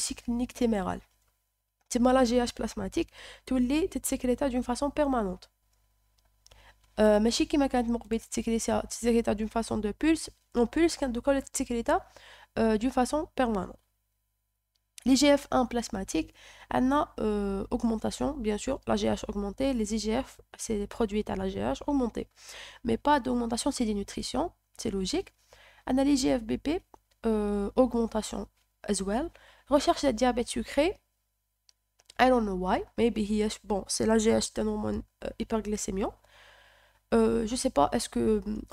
cycle nictéméral. La GH plasmatique, tu les sécréta d'une façon permanente. ماشي كيما كانت من قبيل تتسكريتا دون فاسون دو بولس اون بولس كانت دوكا ولا تتسكريتا دون فاسون بيرمانون. Les GF1 plasmatiques, on a augmentation, bien sûr, la GH augmentée, les IGF, c'est des produits à la GH augmentée. Mais pas d'augmentation, c'est des nutritions, c'est logique. On a les GFBP, augmentation as well. Recherche de diabète sucré, I don't know why, maybe bon, c'est la GH d'un hormone hyperglycémiant. Je sais pas, est-ce que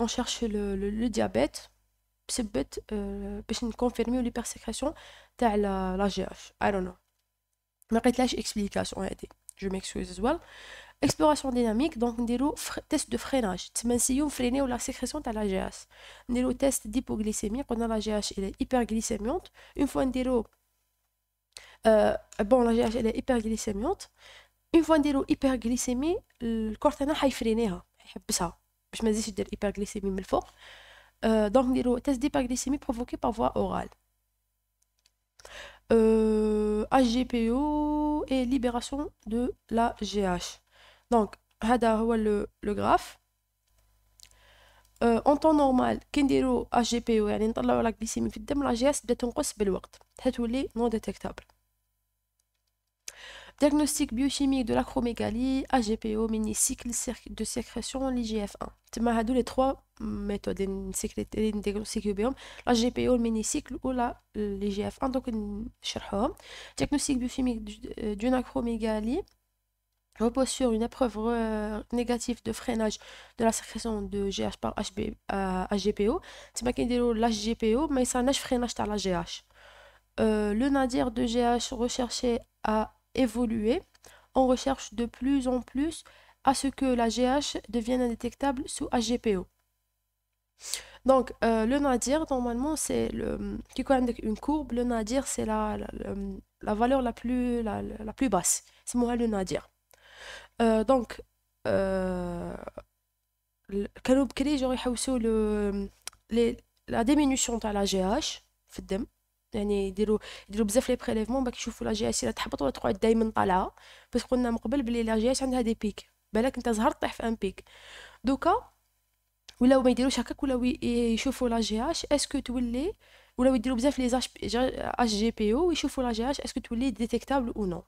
on cherche le diabète بسبب باش نكونفيرميو l'hypersécrétion تاع la GH. I don't know. ما لقيتلاش explication هادي. Je m'excuse as well. Exploration dynamique, donc نديرو test de freinage. تما نسيو نفرينيو la sécrétion تاع la GH. نديرو test d'hypoglycémie, قلنا la GH elle est hyperglycémiante. Une fois نديرو bon la GH elle est hyperglycémiante. Une fois نديرو hyperglycémie, الكور تاعنا حيفرينيها، حيحبسها باش ما تزيدش دير hyperglycémie من الفوق. Donc, le test d'hyperglycémie provoqué par voie orale. HGPO et libération de la GH. Donc, هذا هو le graphe. En temps normal كي نديرو HGPO يعني نطلعو la glycémie في الدم، la GH تبدا تنقص بالوقت حتى تولي non détectable. Diagnostic biochimique de l'acromégalie, AGPO, mini-cycle de sécrétion, l'IGF-1. تما هادو les trois méthodes اللي نديagnostiquيو بهم l'AGPO, le mini-cycle ou l'IGF-1. donc نشرحوهم. Diagnostic biochimique d'une acromégalie repose sur une épreuve négative de freinage de la sécrétion de GH par HGPO. تما كي نديرو l'HGPO ما يصيرناش freinage تاع la GH. Le nadir de GH recherché à évoluer, on recherche de plus en plus à ce que la GH devienne indétectable sous HGPO. Donc, le nadir, normalement, c'est une courbe. Le nadir, c'est la valeur la plus basse. C'est moi le nadir. Donc, كانوا بكري يجوا يحوسوا la diminution تاع la GH في الدم. يعني يديروا بزاف لي بريليفمون باش يشوفوا لا جي اس تحبط ولا تقعد دائما طالعه، بس قلنا من قبل بلي لا جي اس عندها دي بيك، بالك انت زهر طيح في ان بيك. دوكا ولاو ما يديروش هكاك، ولاو يشوفوا لا جي اش اسكو تولي، ولاو يديروا بزاف لي اش جي بي او ويشوفوا لا جي اش اسكو تولي ديتيكتابل او نو.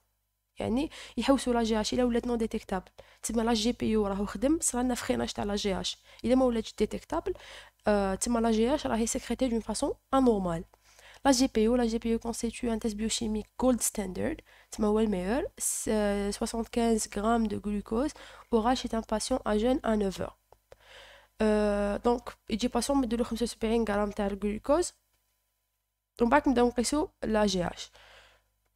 يعني يحوسوا لا جي اش الا ولات نون ديتيكتابل تما لا جي بي او راهو خدم، صرالنا فريناج تاع لا جي اش. الا ما ولاتش ديتيكتابل تما لا جي اش راهي سيكريتي دون فاصون انورمال. La GPO constitue un test biochimique gold standard, c'est le meilleur. 75 grammes de glucose oral chez un patient à jeûne à 9 heures. Donc, il patient met de 75 grammes de glucose. Donc, la GH.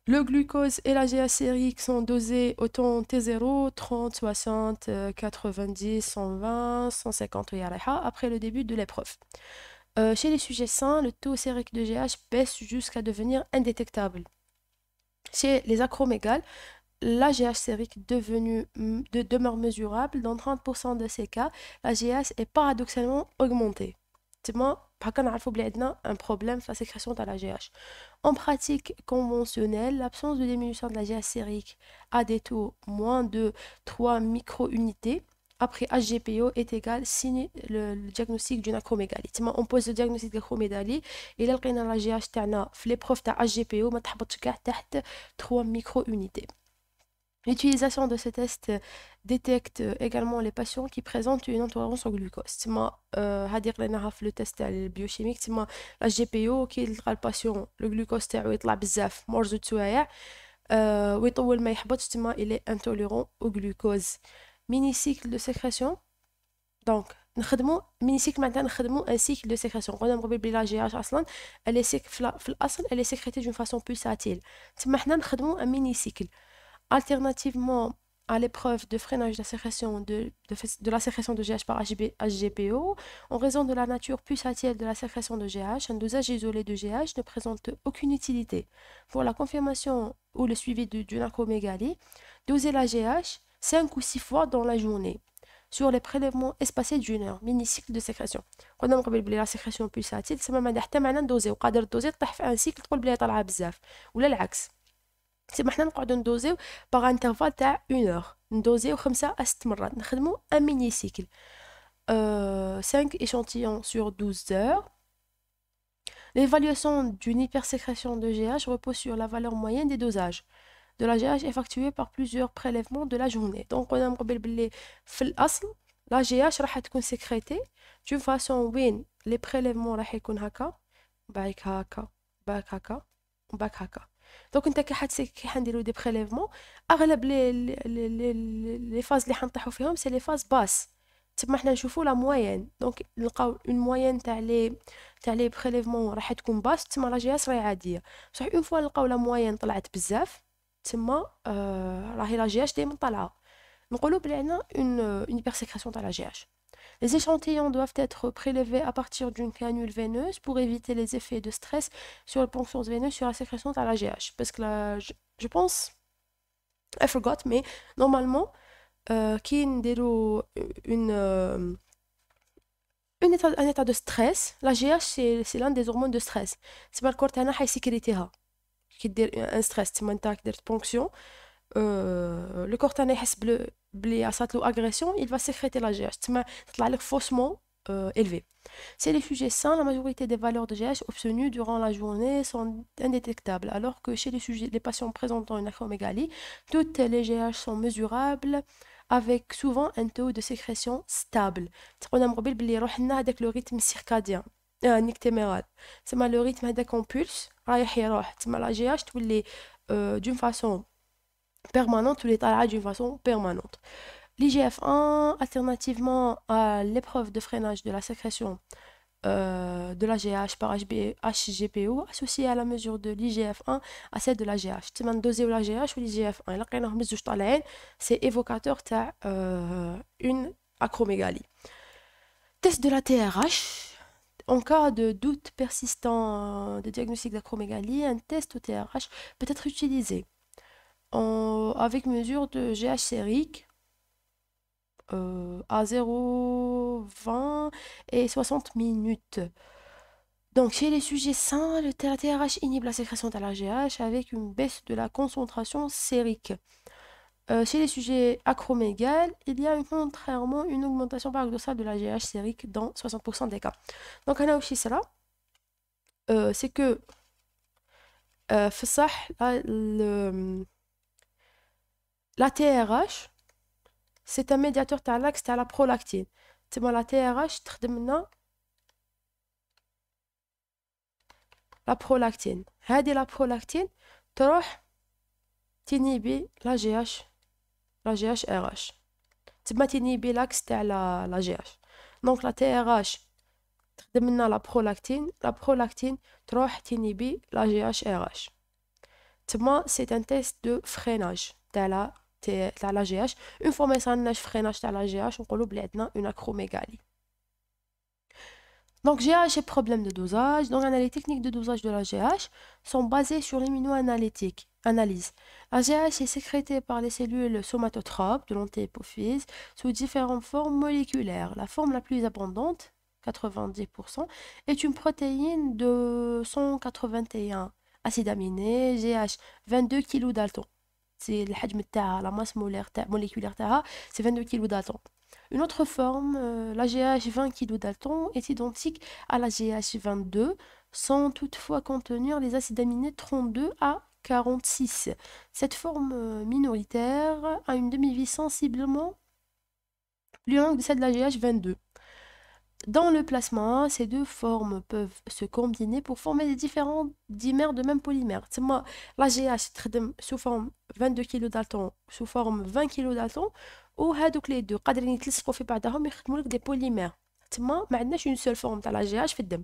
Le glucose et la GH sérique sont dosés au temps T0, 30, 60, 90, 120, 150 après le début de l'épreuve. Chez les sujets sains, le taux sérique de GH baisse jusqu'à devenir indétectable. Chez les acromégales, la GH sérique demeure mesurable. Dans 30% de ces cas, la GH est paradoxalement augmentée. C'est un problème de la sécrétion de la GH. En pratique conventionnelle, l'absence de diminution de la GH sérique à des taux moins de 3 micro-unités après HGPO est égal signe le diagnostic d'une acromégalie. On pose le diagnostic d'acromégalie et là on a la GH تاعنا في l'épreuve تاع HGPO ما تحبطش كاع تحت 3 micro-unités. L'utilisation de ce test détecte également les patients qui présentent une intolérance au glucose. هادي قريناها في le test تاع البيوشيميك. la HGPO كي يلقى الباسيون le glucose تاعو يطلع بزاف مور زوج سوايع ويطول ما يحبطش il est intolérant au glucose. Mini-cycle de sécrétion. Donc, mini-cycle maintenant, nous un cycle de sécrétion. Quand on a la GH, elle est sécrétée d'une façon pulsatile. Maintenant, nous un mini-cycle. Alternativement à l'épreuve de freinage de la sécrétion de la sécrétion de GH par HGPO, en raison de la nature pulsatile de la sécrétion de GH, un dosage isolé de GH ne présente aucune utilité. Pour la confirmation ou le suivi d'une acromégalie, doser la GH 5 ou 6 fois dans la journée sur les prélèvements espacés d'une heure. Mini-cycle de sécrétion. قلنا من قبل بلي لا sécrétion pulsatile تسمى ما حتى معنا ندوزيو، قادر دوزي طيح في ان سيكل تقول بلي طالعه بزاف ولا العكس. تما حنا نقعدو ندوزيو باغ انترفال تاع 1 heure ندوزيو 5 à 6 مرات نخدمو 1 ميني سيكل 5 échantillons sur 12 heures. L'évaluation d'une hypersécrétion de GH repose sur la valeur moyenne des dosages de la GH effectuée par plusieurs prélèvements de la journée. Donc, on a مقبل بلي في الأصل la GH راح تكون sécrétée d'une façon وين les prélèvements راح يكون هكا باك هكا باك هكا باك هكا. دونك انت كي حنديرو دي بريليفمون اغلب لي فاز اللي حنطيحو فيهم سي لي فاز باس تما حنا نشوفو لا موين دونك نلقاو اون موين تاع لي بريليفمون راح تكون باس تما لا جي اس راهي عاديه بصح اون فوا نلقاو لا موين طلعت بزاف تما راهي لا جي اش ديما طالعه نقولوا بلي عندنا اون hypersécrétion تاع لا جي اش. Les échantillons doivent être prélevés à partir d'une canule veineuse pour éviter les effets de stress sur les ponctions veineuses sur la sécrétion de la GH. Parce que là, je pense, I forgot, mais normalement, qui un état de stress, la GH c'est l'un des hormones de stress. C'est pas le corps qui sécurité qui dit un stress, c'est maintenant qui dit ponction. Le corps بلي صارت له agression, il va sécréter la GH. تما تطلع لك faussement élevé. Chez les sujets sains, la majorité des valeurs de GH obtenues durant la journée sont indétectables, alors que chez les patients présentant une acromégalie, toutes les GH sont mesurables avec souvent un taux de sécrétion stable. تقولنا مقبل بلي روحنا هذاك لو ريتم سيركاديان nictéméral. تما le rythme هذاك en pulse رايح يروح تما la GH تولي d'une façon permanente ou les طالعة d'une façon permanente. L'IGF-1, alternativement à l'épreuve de freinage de la sécrétion de la GH par HGPO, associée à la mesure de l'IGF-1 à celle de la GH. Tu m'as dosé la GH ou l'IGF-1. C'est évocateur une acromégalie. Test de la TRH. En cas de doute persistant de diagnostic d'acromégalie, un test au TRH peut être utilisé avec mesure de GH sérique à 0, 20 et 60 minutes. Donc, chez les sujets sains, le TRH inhibe la sécrétion de la GH avec une baisse de la concentration sérique. Chez les sujets acromégales, il y a contrairement une augmentation paradoxale de la GH sérique dans 60% des cas. Donc, on a aussi cela. C'est que la TRH c'est un médiateur تاع l'axe تاع la prolactine. تما la TRH تخدم لنا la prolactine. هذه la prolactine تروح تنيبي la GH RH. تما تنيبي l'axe تاع la GH. Donc la TRH تخدم لنا la prolactine تروح تنيبي la GH RH. تما c'est un test de freinage تاع la GH. Une fois ما يصيرناش freinage تاع la GH نقولوا بلي عندنا une acromégalie. Donc GH et problème de dosage. Donc les techniques de dosage de la GH sont basées sur l'immunoanalyse. La GH est sécrétée par les cellules somatotropes de l'antéhypophyse sous différentes formes moléculaires. La forme la plus abondante, 90%, est une protéine de 181 acides aminés, GH 22 kilo Dalton. C'est le حجم تاعها la masse moléculaire تاعها c'est 22 kilo Dalton. Une autre forme, la GH 20 kilo Dalton, est identique à la GH 22 sans toutefois contenir les acides aminés 32 à 46. Cette forme minoritaire a une demi-vie sensiblement plus longue que celle de la GH 22. Dans le plasma, ces deux formes peuvent se combiner pour former des différents dimères de même polymère. La GH تخدم sous forme 22 kilo Dalton, sous forme 20 kilo Dalton, ou هادوك les deux قادرين يتلصقوا في بعضهم يخدموا لك des polymères. ما عندناش une seule forme تاع la GH في الدم.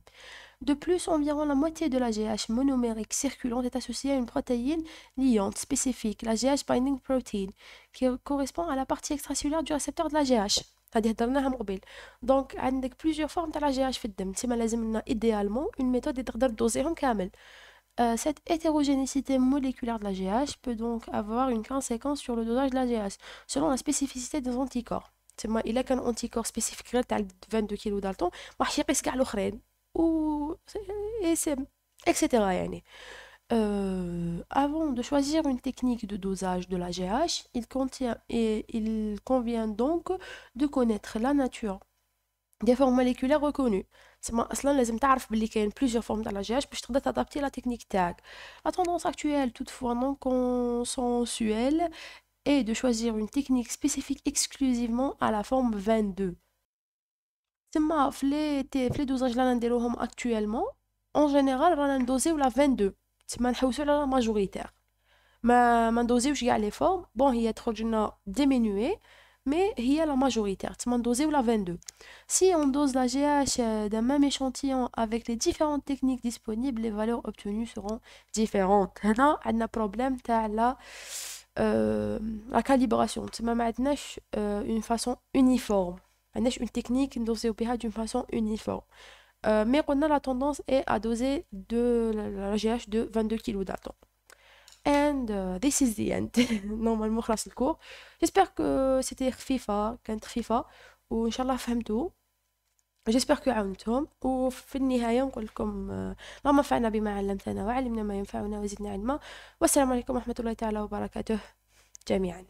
De plus, environ la moitié de la GH monomérique circulante est associée à une protéine liante spécifique, la GH binding protein, qui correspond à la partie extracellulaire du récepteur de la GH. هذه هضرناها من قبل. دونك عندك plusieurs formes تاع la GH في الدم. تما لازم لنا idéalement une méthode اللي تقدر تدوزيهم كامل. Cette hétérogénéité moléculaire de la GH peut donc avoir une conséquence sur le dosage de la GH selon la spécificité des anticorps. تما إلا كان anticorps spécifique غير تاع 22 كيلو دالتون ما راحش يقيس كاع الآخرين و etc. يعني. Avant de choisir une technique de dosage de la GH, il convient donc de connaître la nature des formes moléculaires reconnues. تسمى اصلا لازم تعرف باللي كاين plusieurs formes تاع la GH باش تقدر تادابتي la technique تاعك. La tendance actuelle, toutefois non consensuelle, est de choisir une technique spécifique exclusivement à la forme 22. تسمى في لي دوزاج اللي رانا نديروهم actuellement en général رانا ندوزيو la 22. تسمى نحوسو على la majoritaire. ما ندوزيوش كاع لي فورم بون هي تخرج لنا diminuée mais هي la majoritaire تسمى ندوزيو la 22. Si on dose la GH d'un même échantillon avec les différentes techniques disponibles, les valeurs obtenues seront différentes. هنا عندنا problème تاع la calibration تسمى ما عندناش une façon uniforme. ما عندناش une technique ندوزيو بها d'une façon uniforme. Mais on a la tendance est à doser de la GH de 22 kg d'atome. And this is the end. Normalement خلاص الكور. J'espère que c'était خفيفة كانت خفيفة وإن شاء الله فهمتوا. J'espère que عاونتهم وفي النهاية نقول لكم اللهم انفعنا بما علمتنا وعلمنا ما ينفعنا وزدنا علما والسلام عليكم ورحمة الله تعالى وبركاته جميعا.